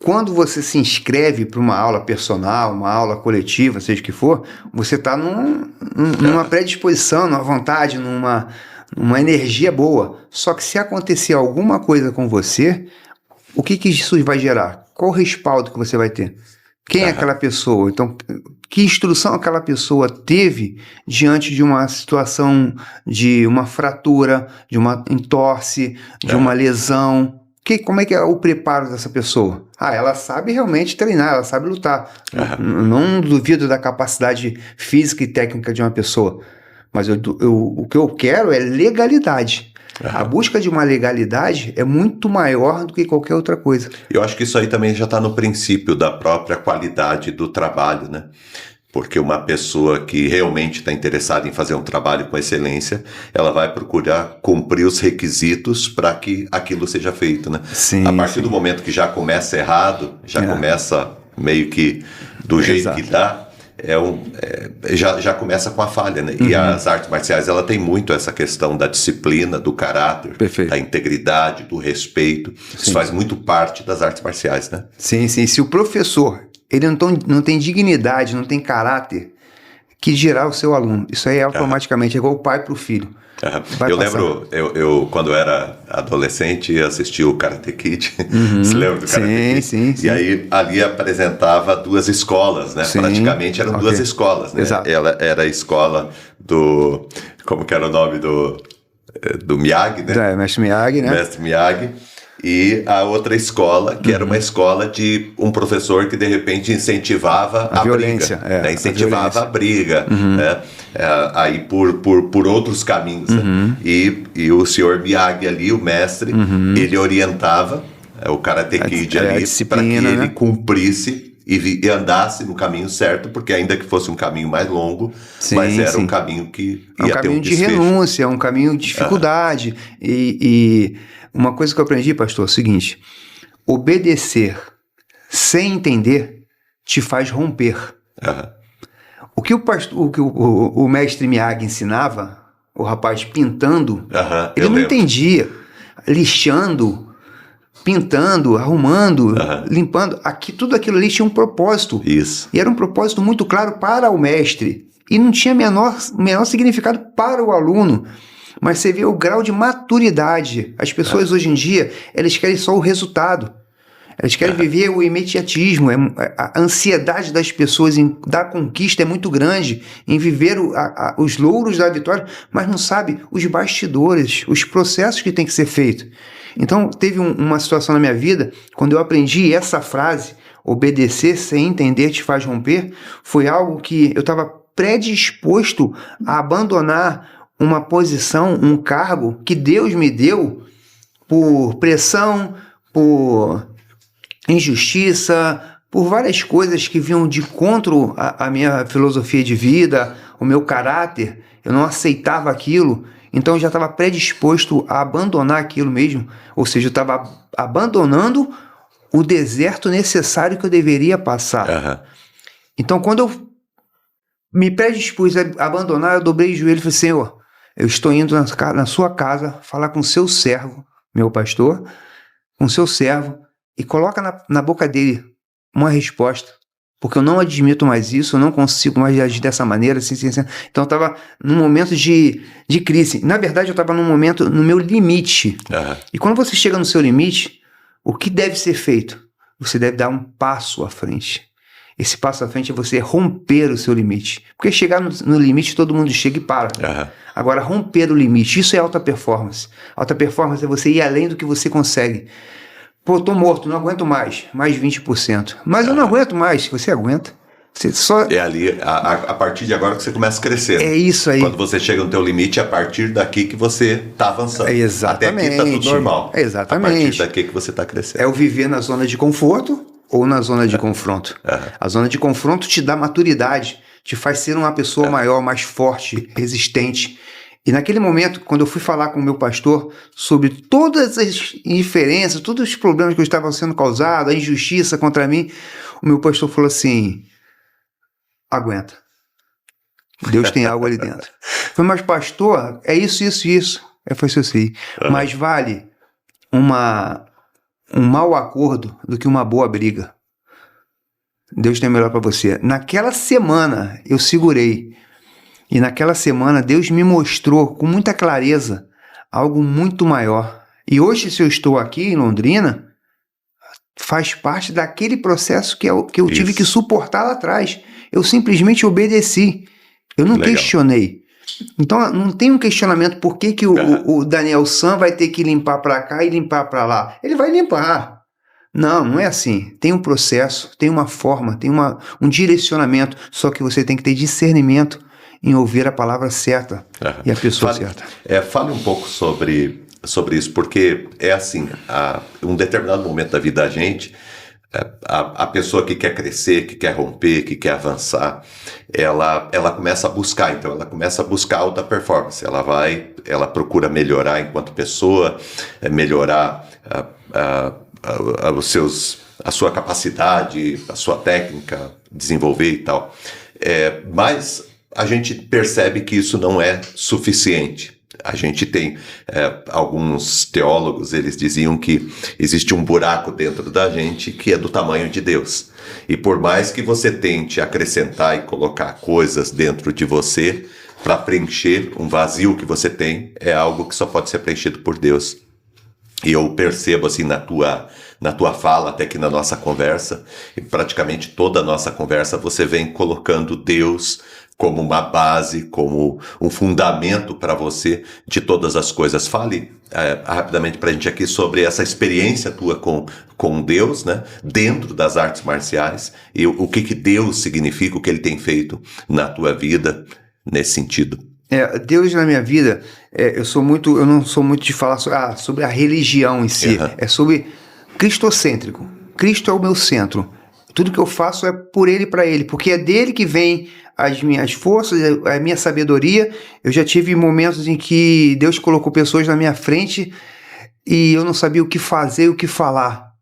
S2: quando você se inscreve para uma aula personal, uma aula coletiva, seja o que for, você está numa predisposição, numa vontade, numa energia boa. Só que se acontecer alguma coisa com você, o que isso vai gerar? Qual o respaldo que você vai ter? Quem é aquela pessoa? Então, que instrução aquela pessoa teve diante de uma situação de uma fratura, de uma entorse, de uma lesão? Como é que é o preparo dessa pessoa? Ela sabe realmente treinar, ela sabe lutar. Não duvido da capacidade física e técnica de uma pessoa, mas o que eu quero é legalidade. A busca de uma legalidade é muito maior do que qualquer outra coisa.
S1: Eu acho que isso aí também já está no princípio da própria qualidade do trabalho, né? Porque uma pessoa que realmente está interessada em fazer um trabalho com excelência, ela vai procurar cumprir os requisitos para que aquilo seja feito, né?
S2: Sim,
S1: a partir do momento que já começa errado, já começa meio que do jeito que dá, já começa com a falha, né? E as artes marciais, ela tem muito essa questão da disciplina, do caráter, da integridade, do respeito. Isso faz muito parte das artes marciais, né?
S2: Sim. Se o professor ele não tem dignidade, não tem caráter, que dirá o seu aluno. Isso aí é automaticamente, é igual o pai para o filho.
S1: Eu lembro, eu quando eu era adolescente assisti o Karate Kid. Você lembra do Karate Kid?
S2: Sim.
S1: E aí ali apresentava duas escolas, né?
S2: Sim.
S1: Praticamente eram duas escolas, né?
S2: Exato.
S1: Ela era a escola do... Como que era o nome do Miyagi, né?
S2: Mestre Miyagi, né?
S1: Mestre Miyagi. E a outra escola, que era uma escola de um professor que de repente incentivava a
S2: violência,
S1: briga, né? Incentivava a briga, né? Aí por outros caminhos, né? E o senhor Miyagi ali, o mestre, ele orientava o Karate Kid ali para que ele, né, cumprisse e andasse no caminho certo, porque ainda que fosse um caminho mais longo, mas era um caminho que ia ter um desfecho. É um caminho de
S2: renúncia, é um caminho de dificuldade. E uma coisa que eu aprendi, pastor, é o seguinte: obedecer sem entender te faz romper. O que o mestre Miyagi ensinava, o rapaz pintando, ele não entendia. Lixando, pintando, arrumando, limpando, tudo aquilo ali tinha um propósito.
S1: Isso.
S2: E era um propósito muito claro para o mestre. E não tinha menor significado para o aluno. Mas você vê o grau de maturidade. As pessoas hoje em dia, elas querem só o resultado. Elas querem viver o imediatismo. A ansiedade das pessoas da conquista é muito grande, em viver os louros da vitória, mas não sabe os bastidores, os processos que tem que ser feito. Então, teve uma situação na minha vida, quando eu aprendi essa frase, obedecer sem entender te faz romper, foi algo que eu estava predisposto a abandonar uma posição, um cargo que Deus me deu por pressão, por injustiça, por várias coisas que vinham de encontro à minha filosofia de vida, o meu caráter. Eu não aceitava aquilo, então eu já estava predisposto a abandonar aquilo mesmo, ou seja, eu estava abandonando o deserto necessário que eu deveria passar. Então, quando eu me predispus a abandonar, eu dobrei o joelho e falei: Senhor, eu estou indo na sua casa falar com o seu servo, meu pastor, com o seu servo, e coloca na boca dele uma resposta, porque eu não admito mais isso, eu não consigo mais agir dessa maneira, assim. Então eu estava num momento de crise. Na verdade, eu estava num momento no meu limite. E quando você chega no seu limite, o que deve ser feito? Você deve dar um passo à frente. Esse passo à frente é você romper o seu limite. Porque chegar no limite, todo mundo chega e para. Agora, romper o limite, isso é alta performance. Alta performance é você ir além do que você consegue. Pô, tô morto, não aguento mais 20%. Mas eu não aguento mais, você aguenta. Você só...
S1: É ali, a partir de agora que você começa a crescer.
S2: É isso aí.
S1: Quando você chega no teu limite, é a partir daqui que você tá avançando.
S2: Exatamente.
S1: Até aqui tá tudo normal.
S2: Exatamente.
S1: A partir daqui que você tá crescendo.
S2: É o viver na zona de conforto ou na zona de confronto. A zona de confronto te dá maturidade, te faz ser uma pessoa maior, mais forte, resistente. E naquele momento, quando eu fui falar com o meu pastor sobre todas as indiferenças, todos os problemas que estavam sendo causados, a injustiça contra mim, o meu pastor falou assim: aguenta. Deus tem algo ali dentro. Eu falei: mas pastor, é isso. Eu falei assim: mas vale um mau acordo do que uma boa briga. Deus tem o melhor para você. Naquela semana eu segurei. E naquela semana Deus me mostrou com muita clareza algo muito maior. E hoje, se eu estou aqui em Londrina, faz parte daquele processo que eu tive que suportar lá atrás. Eu simplesmente obedeci. Eu não questionei. Então, não tem um questionamento por que o Daniel San vai ter que limpar para cá e limpar para lá. Ele vai limpar. Não é assim. Tem um processo, tem uma forma, tem um direcionamento. Só que você tem que ter discernimento em ouvir a palavra certa e a pessoa certa.
S1: Fale um pouco sobre isso, porque é assim, um determinado momento da vida da gente, a pessoa que quer crescer, que quer romper, que quer avançar, ela começa a buscar, então ela começa a buscar alta performance, ela procura melhorar enquanto pessoa, melhorar a sua capacidade, a sua técnica, desenvolver e tal, mas a gente percebe que isso não é suficiente. A gente tem alguns teólogos, eles diziam que existe um buraco dentro da gente que é do tamanho de Deus. E por mais que você tente acrescentar e colocar coisas dentro de você para preencher um vazio que você tem, é algo que só pode ser preenchido por Deus. E eu percebo assim na tua fala, até que na nossa conversa, e praticamente toda a nossa conversa, você vem colocando Deus como uma base, como um fundamento para você de todas as coisas. Fale rapidamente para a gente aqui sobre essa experiência tua com Deus, né, dentro das artes marciais, e o que Deus significa, o que Ele tem feito na tua vida nesse sentido.
S2: Deus na minha vida, eu não sou muito de falar sobre a religião em si, é sobre cristocêntrico. Cristo é o meu centro. Tudo que eu faço é por Ele e para Ele, porque é dele que vem as minhas forças, a minha sabedoria. Eu já tive momentos em que Deus colocou pessoas na minha frente e eu não sabia o que fazer e o que falar,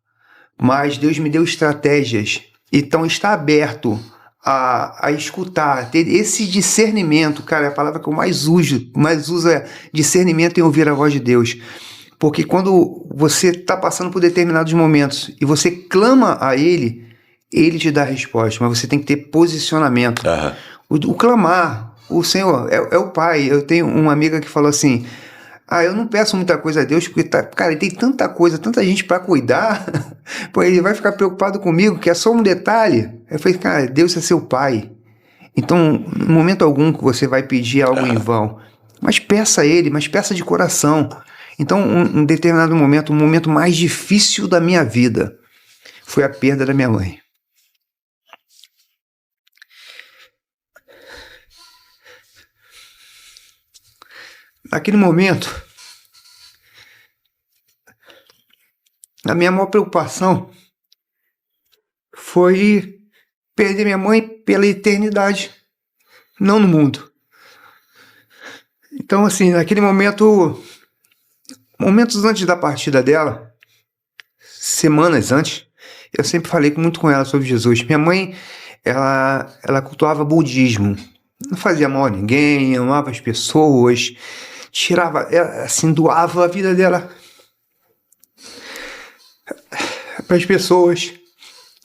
S2: mas Deus me deu estratégias. Então está aberto a escutar, ter esse discernimento. Cara, a palavra que eu mais uso é discernimento em ouvir a voz de Deus. Porque quando você está passando por determinados momentos e você clama a Ele, Ele te dá a resposta, mas você tem que ter posicionamento. O clamar, o Senhor é o Pai. Eu tenho uma amiga que falou assim, eu não peço muita coisa a Deus, porque cara, ele tem tanta coisa, tanta gente para cuidar, pô, ele vai ficar preocupado comigo, que é só um detalhe. Eu falei, cara, Deus é seu Pai. Então, em momento algum que você vai pedir algo em vão, mas peça a Ele, mas peça de coração. Então, um determinado momento, o momento mais difícil da minha vida, foi a perda da minha mãe. Naquele momento, a minha maior preocupação foi perder minha mãe pela eternidade, não no mundo. Então, assim, naquele momento, momentos antes da partida dela, semanas antes, eu sempre falei muito com ela sobre Jesus. Minha mãe, ela cultuava budismo, não fazia mal a ninguém, amava as pessoas, assim, doava a vida dela para as pessoas.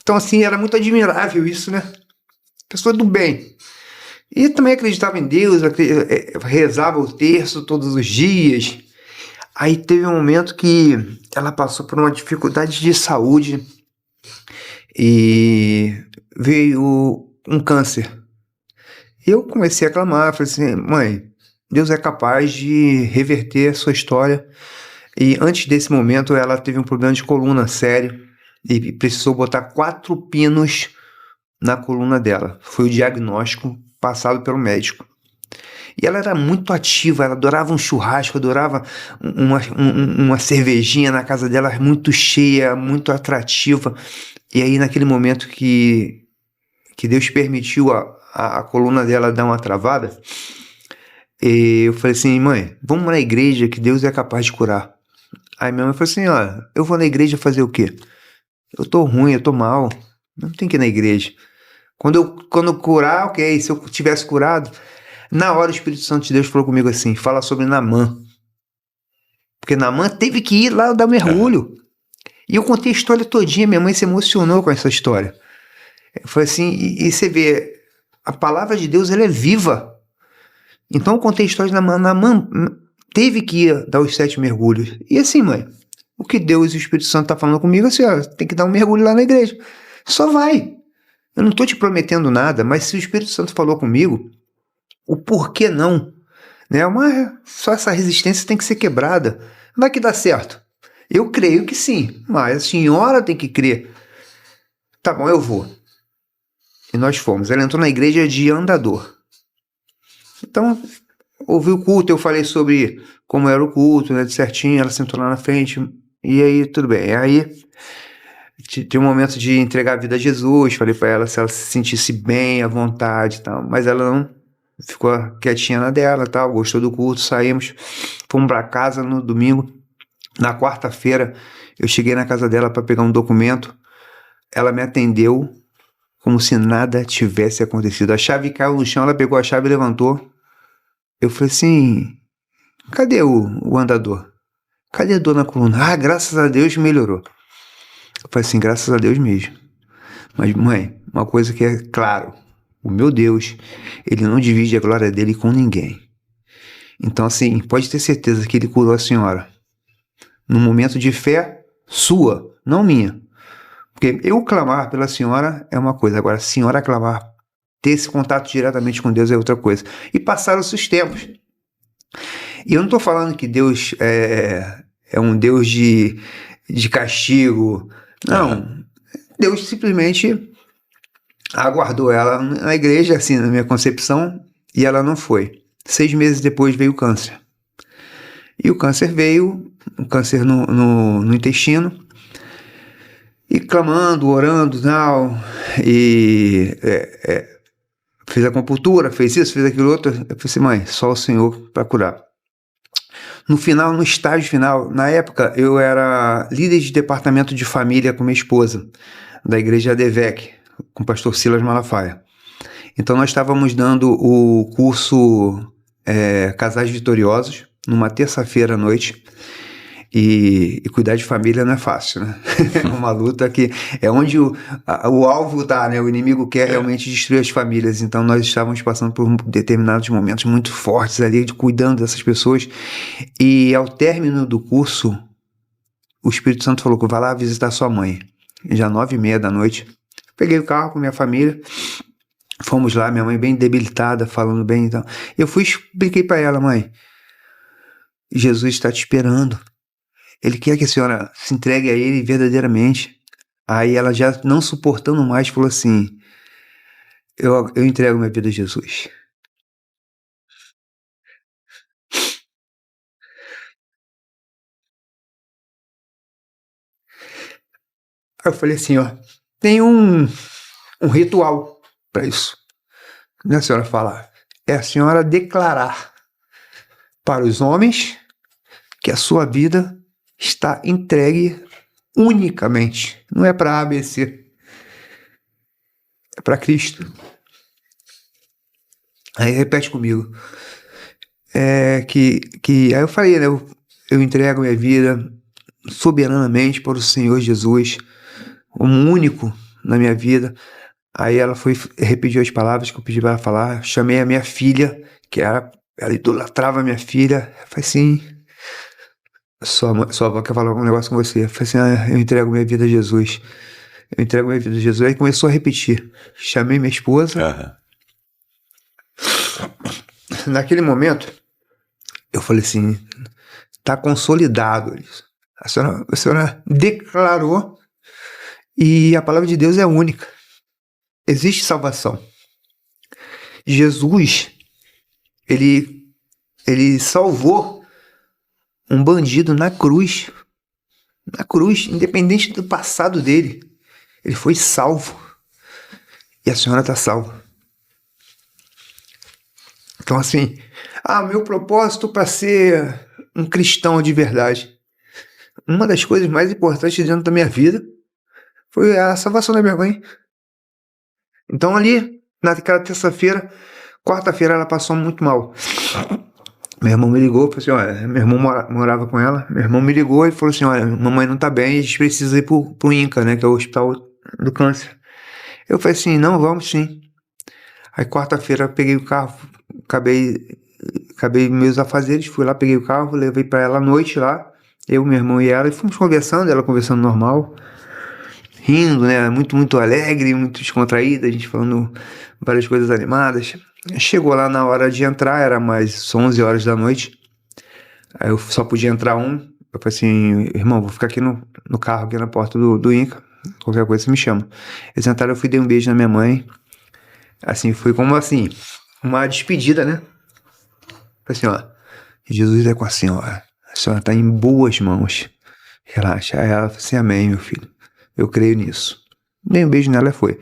S2: Então, assim, era muito admirável isso, né? Pessoa do bem. E também acreditava em Deus, rezava o terço todos os dias. Aí teve um momento que ela passou por uma dificuldade de saúde e veio um câncer. Eu comecei a clamar, falei assim, mãe, Deus é capaz de reverter a sua história. E antes desse momento ela teve um problema de coluna sério e precisou botar 4 pinos na coluna dela. Foi o diagnóstico passado pelo médico. E ela era muito ativa, ela adorava um churrasco, adorava uma cervejinha na casa dela, muito cheia, muito atrativa. E aí naquele momento que Deus permitiu a coluna dela dar uma travada, eu falei assim, mãe, vamos na igreja que Deus é capaz de curar. Aí minha mãe falou assim, eu vou na igreja fazer o quê? Eu tô ruim, eu tô mal, não tem que ir na igreja. Quando eu curar, ok, se eu tivesse curado, na hora o Espírito Santo de Deus falou comigo assim, fala sobre Naamã. Porque Naamã teve que ir lá dar mergulho. E eu contei a história todinha, minha mãe se emocionou com essa história. Foi assim, e você vê, a palavra de Deus, ela é viva. Então eu contei a história de Naamã. Naamã teve que ir dar os 7 mergulhos. E assim, mãe, o que Deus e o Espírito Santo tá falando comigo é assim, tem que dar um mergulho lá na igreja. Só vai. Eu não tô te prometendo nada, mas se o Espírito Santo falou comigo, o porquê não? Né? Só essa resistência tem que ser quebrada. Vai que dá certo. Eu creio que sim, mas a senhora tem que crer. Tá bom, eu vou. E nós fomos. Ela entrou na igreja de andador. Então, ouvi o culto, eu falei sobre como era o culto, né, de certinho, ela sentou lá na frente, e aí tudo bem. Aí tinha um momento de entregar a vida a Jesus, falei para ela se ela se sentisse bem, à vontade e tal, mas ela não, ficou quietinha na dela, tal, gostou do culto, saímos, fomos para casa no domingo. Na quarta-feira eu cheguei na casa dela para pegar um documento, ela me atendeu como se nada tivesse acontecido. A chave caiu no chão, ela pegou a chave e levantou. Eu falei assim, cadê o andador? Cadê a dor na coluna? Ah, graças a Deus melhorou. Eu falei assim, graças a Deus mesmo. Mas, mãe, uma coisa que é claro, o meu Deus, ele não divide a glória dele com ninguém. Então, assim, pode ter certeza que ele curou a senhora. Num momento de fé sua, não minha. Porque eu clamar pela senhora é uma coisa, agora a senhora clamar, ter esse contato diretamente com Deus é outra coisa. E passaram-se os tempos. E eu não estou falando que Deus é um Deus de castigo. Não. Deus simplesmente aguardou ela na igreja, assim, na minha concepção, e ela não foi. 6 meses depois veio o câncer. E o câncer veio, um câncer no intestino, e clamando, orando, tal, e fez acupuntura, fez isso, fez aquilo outro. Eu falei assim, mãe, só o Senhor para curar. No final, no estágio final, na época, eu era líder de departamento de família com minha esposa, da igreja ADVEC, com o pastor Silas Malafaia. Então, nós estávamos dando o curso Casais Vitoriosos, numa terça-feira à noite, e cuidar de família não é fácil, né? É uma luta que é onde o alvo tá, né? O inimigo quer realmente destruir as famílias. Então nós estávamos passando por determinados momentos muito fortes ali, cuidando dessas pessoas. E ao término do curso, o Espírito Santo falou que vai lá visitar sua mãe. Já 9h30 da noite. Peguei o carro com minha família. Fomos lá, minha mãe bem debilitada, falando bem. Então, eu fui e expliquei para ela, mãe, Jesus está te esperando. Ele quer que a senhora se entregue a ele verdadeiramente. Aí ela, já não suportando mais, falou assim, eu entrego minha vida a Jesus. Aí eu falei assim, ó, tem um ritual para isso. Não é a senhora falar, é a senhora declarar para os homens que a sua vida está entregue unicamente. Não é para ABC, é para Cristo. Aí repete comigo. Aí eu falei, né? Eu entrego minha vida soberanamente para o Senhor Jesus, como único na minha vida. Aí ela repetiu as palavras que eu pedi para ela falar. Chamei a minha filha, ela idolatrava a minha filha. Eu falei assim, sua avó quer falar um negócio com você. Eu falei assim, eu entrego minha vida a Jesus. Eu entrego minha vida a Jesus. Aí começou a repetir. Chamei minha esposa. Naquele momento, eu falei assim, está consolidado isso. A senhora declarou e a palavra de Deus é única. Existe salvação. Jesus, ele salvou um bandido na cruz. Na cruz, independente do passado dele. Ele foi salvo. E a senhora está salva. Então assim, meu propósito para ser um cristão de verdade. Uma das coisas mais importantes dentro da minha vida foi a salvação da minha mãe. Então ali, naquela terça-feira, quarta-feira ela passou muito mal. Meu irmão me ligou, falou assim, olha, meu irmão morava com ela, meu irmão me ligou e falou assim, olha, mamãe não tá bem, a gente precisa ir pro INCA, né, que é o Hospital do Câncer. Eu falei assim, não, vamos sim. Aí quarta-feira eu peguei o carro, acabei meus afazeres, fui lá, peguei o carro, levei pra ela à noite lá, eu, meu irmão e ela fomos conversando, ela conversando normal, rindo, né, muito, muito alegre, muito descontraída, a gente falando várias coisas animadas. Chegou lá na hora de entrar, era mais 11 horas da noite, aí eu só podia entrar um, eu falei assim, irmão, vou ficar aqui no carro, aqui na porta do INCA, qualquer coisa você me chama. Eles entraram, eu fui, dei um beijo na minha mãe, assim, foi como assim, uma despedida, né? Assim, ó, Jesus é com a senhora está em boas mãos, relaxa. Aí ela falou assim, amém, meu filho, eu creio nisso. Dei um beijo nela e foi.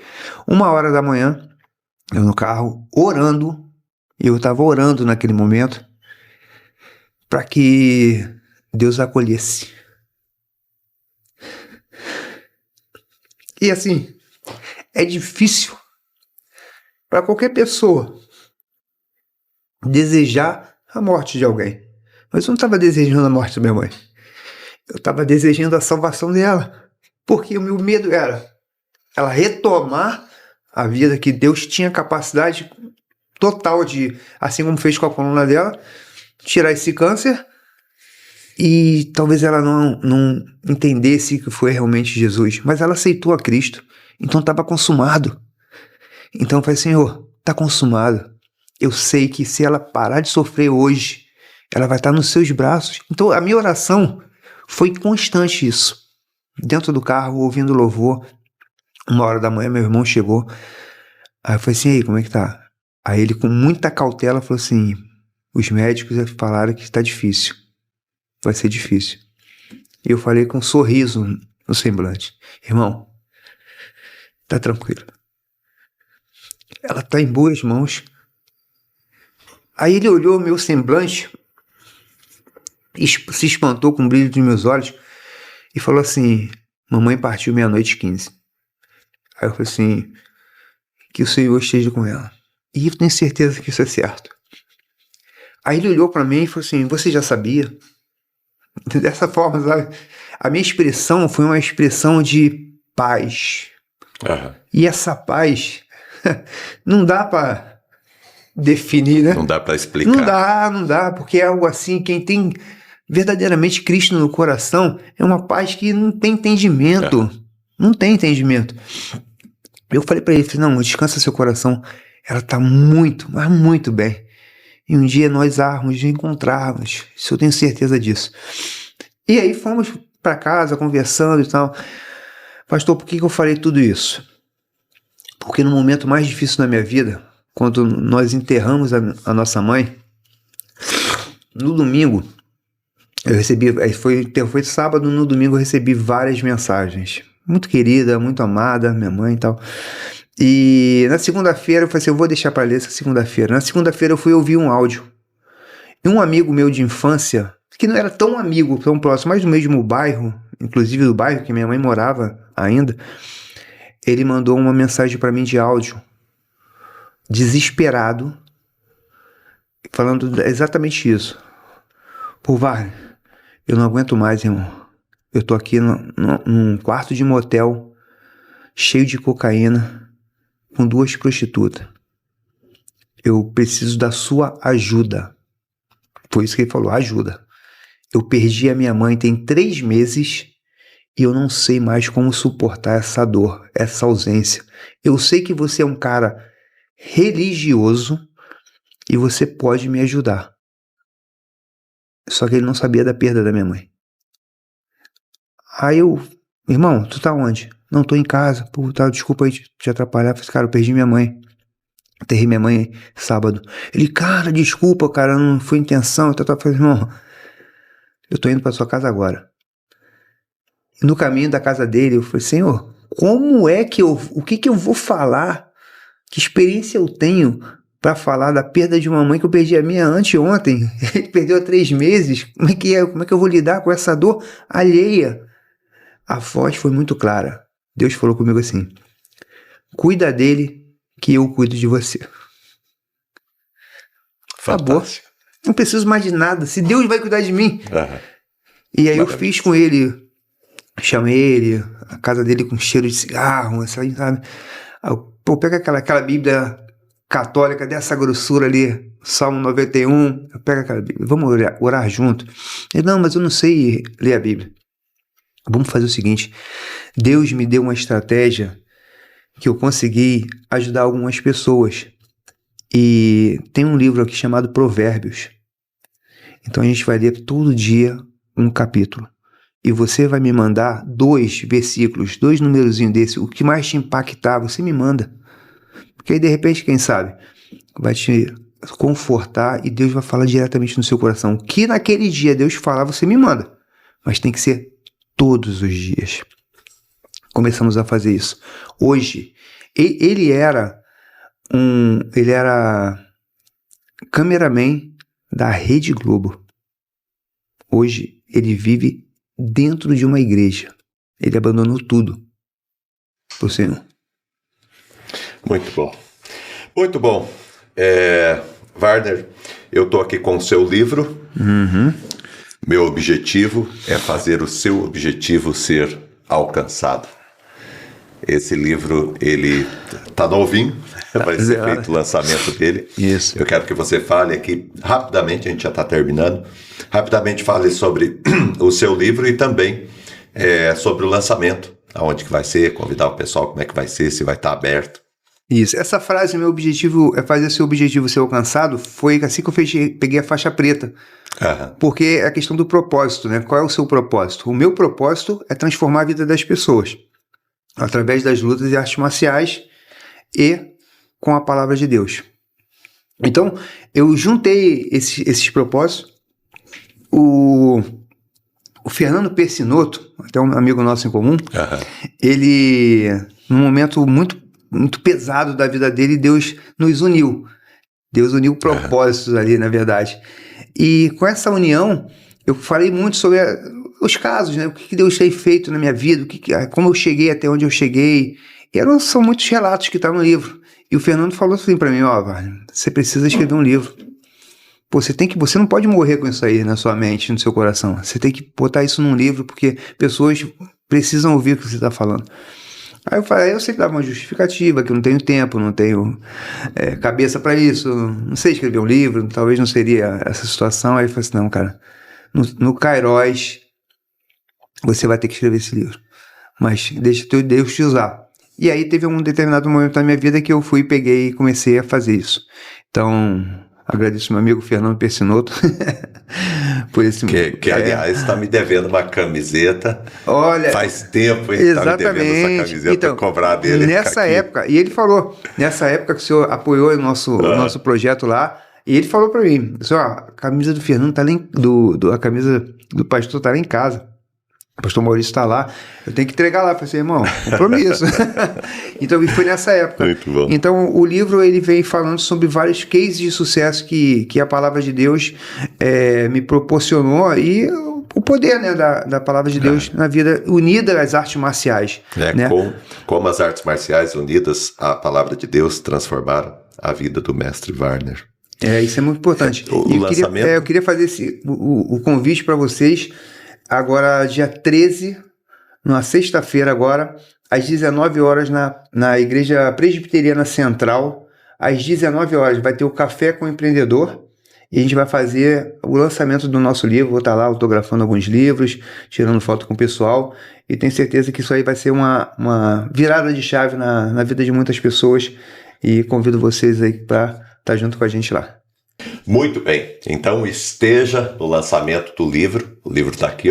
S2: 1h da manhã, eu no carro, orando, e eu estava orando naquele momento, para que Deus a acolhesse. E assim, é difícil para qualquer pessoa desejar a morte de alguém. Mas eu não estava desejando a morte da minha mãe. Eu estava desejando a salvação dela. Porque o meu medo era ela retomar a vida que Deus tinha capacidade total de, assim como fez com a coluna dela, tirar esse câncer. E talvez ela não entendesse que foi realmente Jesus. Mas ela aceitou a Cristo. Então estava consumado. Então eu falei, Senhor, está consumado. Eu sei que se ela parar de sofrer hoje, ela vai estar nos seus braços. Então a minha oração foi constante isso. Dentro do carro, ouvindo louvor. 1h da manhã, meu irmão chegou. Aí eu falei assim, aí, como é que tá? Aí ele, com muita cautela, falou assim, os médicos falaram que está difícil. Vai ser difícil. E eu falei com um sorriso no semblante. Irmão, tá tranquilo. Ela tá em boas mãos. Aí ele olhou o meu semblante, se espantou com o brilho dos meus olhos e falou assim, mamãe partiu 00h15. Aí eu falei assim, que o Senhor esteja com ela. E eu tenho certeza que isso é certo. Aí ele olhou para mim e falou assim, você já sabia? Dessa forma, sabe? A minha expressão foi uma expressão de paz.
S1: Uhum.
S2: E essa paz não dá para definir, né?
S1: Não dá para explicar.
S2: Não dá, porque é algo assim, quem tem verdadeiramente Cristo no coração é uma paz que não tem entendimento. Não tem entendimento. Eu falei para ele, não, descansa seu coração. Ela tá muito, mas muito bem. E um dia nós nos encontrarmos. Isso eu tenho certeza disso. E aí fomos para casa conversando e tal. Pastor, por que eu falei tudo isso? Porque no momento mais difícil da minha vida, quando nós enterramos a nossa mãe, no domingo, eu recebi, foi sábado, no domingo eu recebi várias mensagens. Muito querida, muito amada, minha mãe e tal. E na segunda-feira eu falei assim, eu vou deixar para ler essa segunda-feira. Na segunda-feira eu fui ouvir um áudio. E um amigo meu de infância, que não era tão amigo, tão próximo, mas do mesmo bairro, inclusive do bairro que minha mãe morava ainda, ele mandou uma mensagem para mim de áudio, desesperado, falando exatamente isso. Pô, Wagner, eu não aguento mais, irmão. Eu tô aqui num quarto de motel, cheio de cocaína, com 2 prostitutas. Eu preciso da sua ajuda. Foi isso que ele falou, ajuda. Eu perdi a minha mãe tem 3 meses e eu não sei mais como suportar essa dor, essa ausência. Eu sei que você é um cara religioso e você pode me ajudar. Só que ele não sabia da perda da minha mãe. Aí eu, irmão, tu tá onde? Não, tô em casa. Pô, tá, desculpa aí te atrapalhar. Falei, cara, eu perdi minha mãe. Enterrei minha mãe sábado. Ele, cara, desculpa, cara, não foi intenção. Eu falei, irmão, eu tô indo pra sua casa agora. E no caminho da casa dele, eu falei, Senhor, como é que o que eu vou falar? Que experiência eu tenho para falar da perda de uma mãe que eu perdi a minha anteontem? Ele perdeu há 3 meses. Como é que eu vou lidar com essa dor alheia? A voz foi muito clara. Deus falou comigo assim, cuida dele que eu cuido de você. Acabou. Não preciso mais de nada. Se Deus vai cuidar de mim.
S1: Uhum.
S2: E aí eu fiz com ele. Chamei ele. A casa dele com cheiro de cigarro. Sabe? Pô, pega aquela Bíblia católica dessa grossura ali. Salmo 91. Eu pego aquela Bíblia. Vamos orar junto. Ele, não, mas eu não sei ler a Bíblia. Vamos fazer o seguinte. Deus me deu uma estratégia que eu consegui ajudar algumas pessoas. E tem um livro aqui chamado Provérbios. Então a gente vai ler todo dia um capítulo. E você vai me mandar 2 versículos, 2 numerozinhos desse. O que mais te impactar, você me manda. Porque aí de repente, quem sabe, vai te confortar e Deus vai falar diretamente no seu coração. O que naquele dia Deus falar, você me manda. Mas tem que ser todos os dias. Começamos a fazer isso. Hoje, ele era cameraman da Rede Globo. Hoje, ele vive dentro de uma igreja. Ele abandonou tudo pro Senhor.
S1: Muito bom. Muito bom. Wagner, eu estou aqui com o seu livro.
S2: Uhum.
S1: Meu objetivo é fazer o seu objetivo ser alcançado. Esse livro, ele tá novinho, vai ser feito o lançamento dele.
S2: Isso.
S1: Eu quero que você fale aqui rapidamente, a gente já está terminando, rapidamente fale sobre o seu livro e também sobre o lançamento, aonde que vai ser, convidar o pessoal, como é que vai ser, se vai estar aberto.
S2: Isso. Essa frase, meu objetivo é fazer seu objetivo ser alcançado, foi assim que eu peguei a faixa preta.
S1: Aham.
S2: Porque é a questão do propósito, né? Qual é o seu propósito? O meu propósito é transformar a vida das pessoas através das lutas e artes marciais e com a palavra de Deus. Então, eu juntei esses propósitos. O Fernando Persinoto, até um amigo nosso em comum, ele, num momento muito pesado da vida dele, Deus nos uniu. Deus uniu propósitos ali, na verdade. E com essa união, eu falei muito sobre os casos, né? O que Deus tem feito na minha vida, como eu cheguei até onde eu cheguei. E são muitos relatos que estão no livro. E o Fernando falou assim para mim, você precisa escrever um livro. Pô, você não pode morrer com isso aí na sua mente, no seu coração. Você tem que botar isso num livro, porque pessoas precisam ouvir o que você está falando. Aí eu falei, eu sei que dava uma justificativa, que eu não tenho tempo, não tenho cabeça para isso, não sei escrever um livro, talvez não seria essa situação. Aí eu falei assim, não, cara, no Kairos você vai ter que escrever esse livro, mas deixa Deus te usar. E aí teve um determinado momento na minha vida que eu peguei e comecei a fazer isso. Então, agradeço meu amigo Fernando Persinoto por esse
S1: que aliás, está me devendo uma camiseta.
S2: Olha,
S1: faz tempo ele está me devendo essa camiseta, então, para cobrar dele.
S2: Nessa época, e ele falou, nessa época que o senhor apoiou o nosso projeto lá, e ele falou para mim, a camisa do Fernando tá lá a camisa do pastor tá lá em casa. O pastor Maurício está lá, eu tenho que entregar lá. Eu falei assim, irmão, compromisso. Então, foi nessa época.
S1: Muito bom.
S2: Então, o livro ele vem falando sobre vários cases de sucesso que a palavra de Deus me proporcionou e o poder, né, da palavra de Deus na vida unida às artes marciais. Né?
S1: Como as artes marciais unidas à palavra de Deus transformaram a vida do mestre Warner.
S2: Isso é muito importante. Eu queria fazer o convite para vocês. Agora, dia 13, numa sexta-feira agora, às 19 horas, na Igreja Presbiteriana Central, às 19 horas, vai ter o Café com o Empreendedor, e a gente vai fazer o lançamento do nosso livro. Vou estar lá autografando alguns livros, tirando foto com o pessoal, e tenho certeza que isso aí vai ser uma virada de chave na vida de muitas pessoas, e convido vocês aí para estar junto com a gente lá.
S1: Muito bem, então esteja no lançamento do livro. O livro está aqui,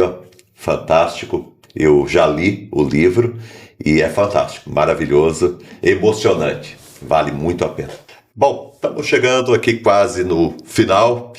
S1: fantástico. Eu já li o livro e é fantástico, maravilhoso, emocionante, vale muito a pena. Bom, estamos chegando aqui quase no final,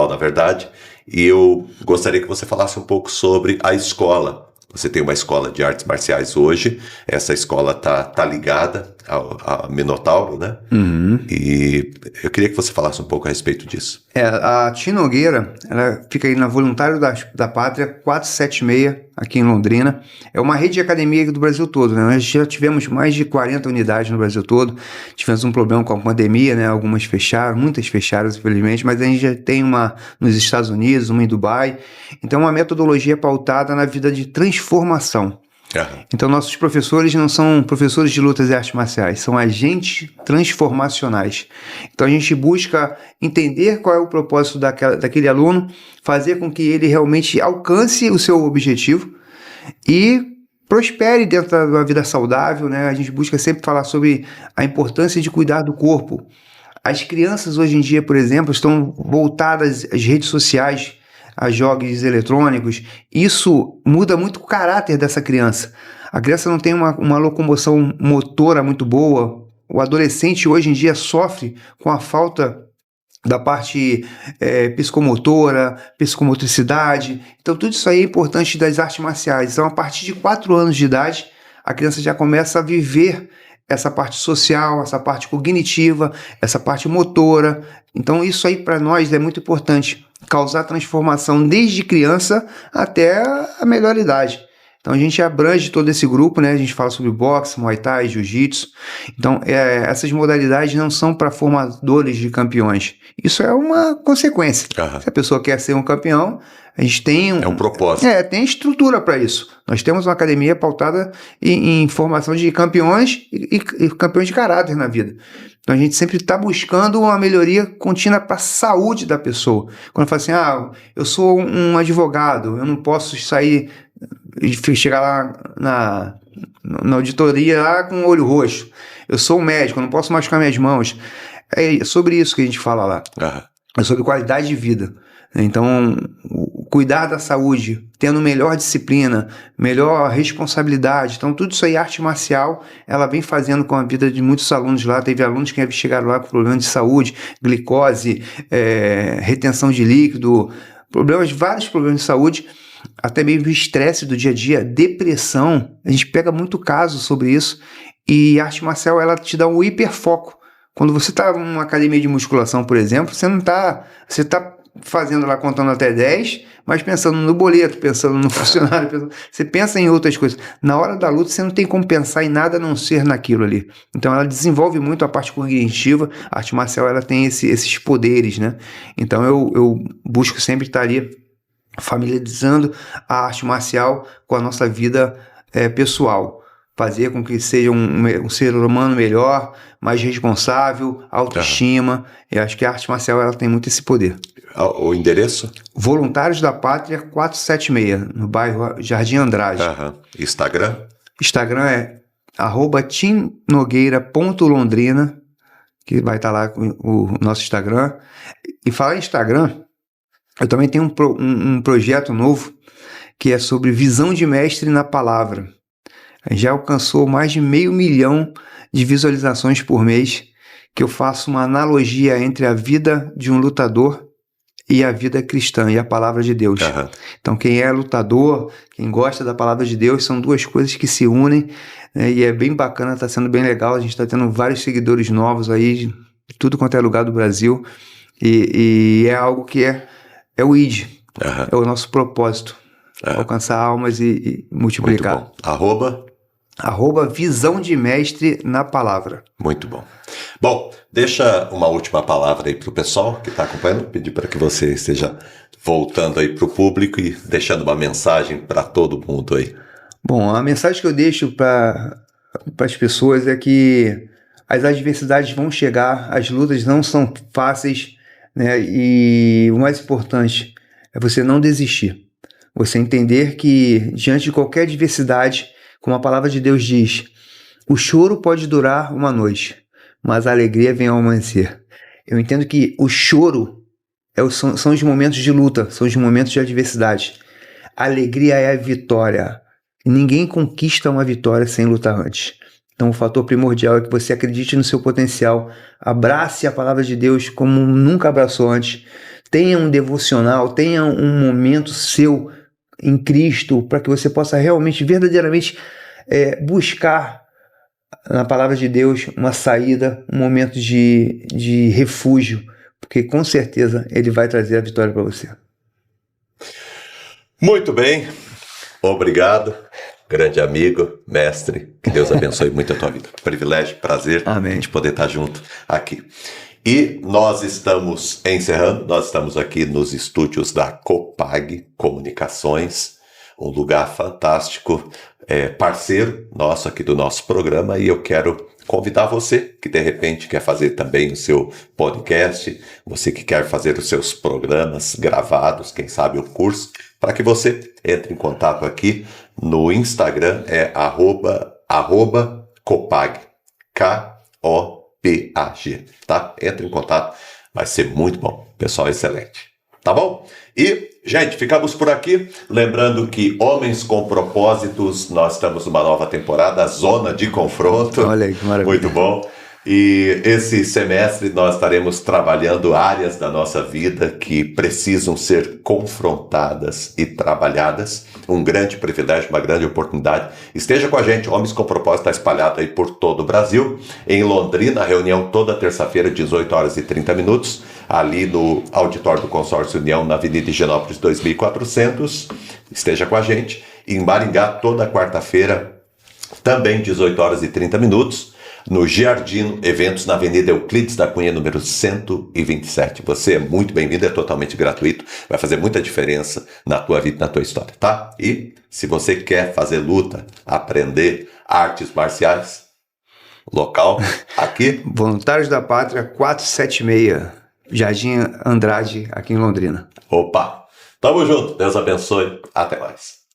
S1: na verdade, e eu gostaria que você falasse um pouco sobre a escola. Você tem uma escola de artes marciais hoje, essa escola tá ligada ao Minotauro, né? Uhum. E eu queria que você falasse um pouco a respeito disso.
S2: A Tina Nogueira, ela fica aí na Voluntário da Pátria 476, aqui em Londrina. É uma rede de academia do Brasil todo, né? Nós já tivemos mais de 40 unidades no Brasil todo. Tivemos um problema com a pandemia, né? Algumas fecharam, muitas fecharam, infelizmente, mas a gente já tem uma nos Estados Unidos, uma em Dubai. Então, uma metodologia pautada na vida de transformação. Então, nossos professores não são professores de lutas e artes marciais, são agentes transformacionais. Então, a gente busca entender qual é o propósito daquele aluno, fazer com que ele realmente alcance o seu objetivo e prospere dentro de uma vida saudável, né? A gente busca sempre falar sobre a importância de cuidar do corpo. As crianças hoje em dia, por exemplo, estão voltadas às redes sociais, a jogos eletrônicos. Isso muda muito o caráter dessa criança. A criança não tem uma locomoção motora muito boa. O adolescente hoje em dia sofre com a falta da parte psicomotora, psicomotricidade. Então tudo isso aí é importante das artes marciais. Então a partir de 4 anos de idade, a criança já começa a viver essa parte social, essa parte cognitiva, essa parte motora. Então isso aí para nós é muito importante, causar transformação desde criança até a melhor idade. Então a gente abrange todo esse grupo, né? A gente fala sobre boxe, muay thai, jiu-jitsu. Então essas modalidades não são para formadores de campeões. Isso é uma consequência. Se a pessoa quer ser um campeão, a gente tem
S1: é um propósito.
S2: Tem estrutura para isso. Nós temos uma academia pautada em formação de campeões e campeões de caráter na vida. Então a gente sempre está buscando uma melhoria contínua para a saúde da pessoa. Quando eu falo assim, eu sou um advogado, eu não posso sair e chegar lá na auditoria lá com o olho roxo. Eu sou um médico, eu não posso machucar minhas mãos. É sobre isso que a gente fala lá. É sobre qualidade de vida. Então, cuidar da saúde, tendo melhor disciplina, melhor responsabilidade. Então, tudo isso aí, arte marcial, ela vem fazendo com a vida de muitos alunos lá. Teve alunos que chegaram lá com problemas de saúde, glicose, retenção de líquido, vários problemas de saúde, até mesmo estresse do dia a dia, depressão. A gente pega muito caso sobre isso. E a arte marcial, ela te dá um hiperfoco. Quando você está numa academia de musculação, por exemplo, você está fazendo lá, contando até 10, mas pensando no boleto, pensando no funcionário, você pensa em outras coisas. Na hora da luta, você não tem como pensar em nada a não ser naquilo ali. Então, ela desenvolve muito a parte cognitiva. A arte marcial, ela tem esses poderes, né? Então, eu busco sempre estar ali familiarizando a arte marcial com a nossa vida pessoal. Fazer com que seja um ser humano melhor, mais responsável, autoestima. Eu acho que a arte marcial ela tem muito esse poder.
S1: O endereço?
S2: Voluntários da Pátria 476, no bairro Jardim Andrade.
S1: Instagram?
S2: Instagram é @timnogueira.londrina, que vai estar lá o nosso Instagram. E falar em Instagram, eu também tenho um projeto novo que é sobre visão de mestre na palavra. Já alcançou mais de 500 mil de visualizações por mês, que eu faço uma analogia entre a vida de um lutador e a vida cristã e a palavra de Deus. Então quem é lutador, quem gosta da palavra de Deus, são duas coisas que se unem, né, e é bem bacana, está sendo bem legal. A gente está tendo vários seguidores novos aí, de tudo quanto é lugar do Brasil, e é algo que é o ID, é o nosso propósito, alcançar almas e multiplicar.
S1: Muito bom.
S2: Visão de mestre na palavra.
S1: Muito bom. Bom, deixa uma última palavra aí para o pessoal que está acompanhando. Pedir para que você esteja voltando aí para o público e deixando uma mensagem para todo mundo aí.
S2: Bom, a mensagem que eu deixo para as pessoas é que as adversidades vão chegar, as lutas não são fáceis, né? E o mais importante é você não desistir. Você entender que diante de qualquer adversidade, como a palavra de Deus diz, o choro pode durar uma noite, mas a alegria vem ao amanhecer. Eu entendo que o choro são os momentos de luta, são os momentos de adversidade. A alegria é a vitória. Ninguém conquista uma vitória sem lutar antes. Então o fator primordial é que você acredite no seu potencial, abrace a palavra de Deus como nunca abraçou antes, tenha um devocional, tenha um momento seu em Cristo, para que você possa realmente, verdadeiramente buscar na palavra de Deus uma saída, um momento de refúgio, porque com certeza Ele vai trazer a vitória para você.
S1: Muito bem, obrigado, grande amigo, mestre, que Deus abençoe muito a tua vida. Privilégio, prazer.
S2: Amém.
S1: De poder estar junto aqui. E nós estamos encerrando, nós estamos aqui nos estúdios da Copag Comunicações, um lugar fantástico, parceiro nosso aqui do nosso programa, e eu quero convidar você que de repente quer fazer também o seu podcast, você que quer fazer os seus programas gravados, quem sabe o curso, para que você entre em contato aqui no Instagram, @Copag, KOPAG, tá? Entre em contato, vai ser muito bom, pessoal excelente, tá bom? E, gente, ficamos por aqui, lembrando que Homens com Propósitos, nós estamos numa nova temporada, Zona de Confronto.
S2: Olha aí, que maravilha.
S1: Muito bom. E esse semestre nós estaremos trabalhando áreas da nossa vida que precisam ser confrontadas e trabalhadas. Um grande privilégio, uma grande oportunidade. Esteja com a gente, Homens com Propósito está espalhado aí por todo o Brasil. Em Londrina, a reunião toda terça-feira, 18h30, ali no auditório do Consórcio União, na Avenida Higienópolis 2400. Esteja com a gente. em Maringá, toda quarta-feira, também 18 horas e 30 minutos, no Giardino Eventos, na Avenida Euclides da Cunha, número 127. Você é muito bem-vindo, é totalmente gratuito, vai fazer muita diferença na tua vida e na tua história, tá? E se você quer fazer luta, aprender artes marciais, local aqui...
S2: Voluntários da Pátria 476, Jardim Andrade, aqui em Londrina.
S1: Opa! Tamo junto, Deus abençoe, até mais.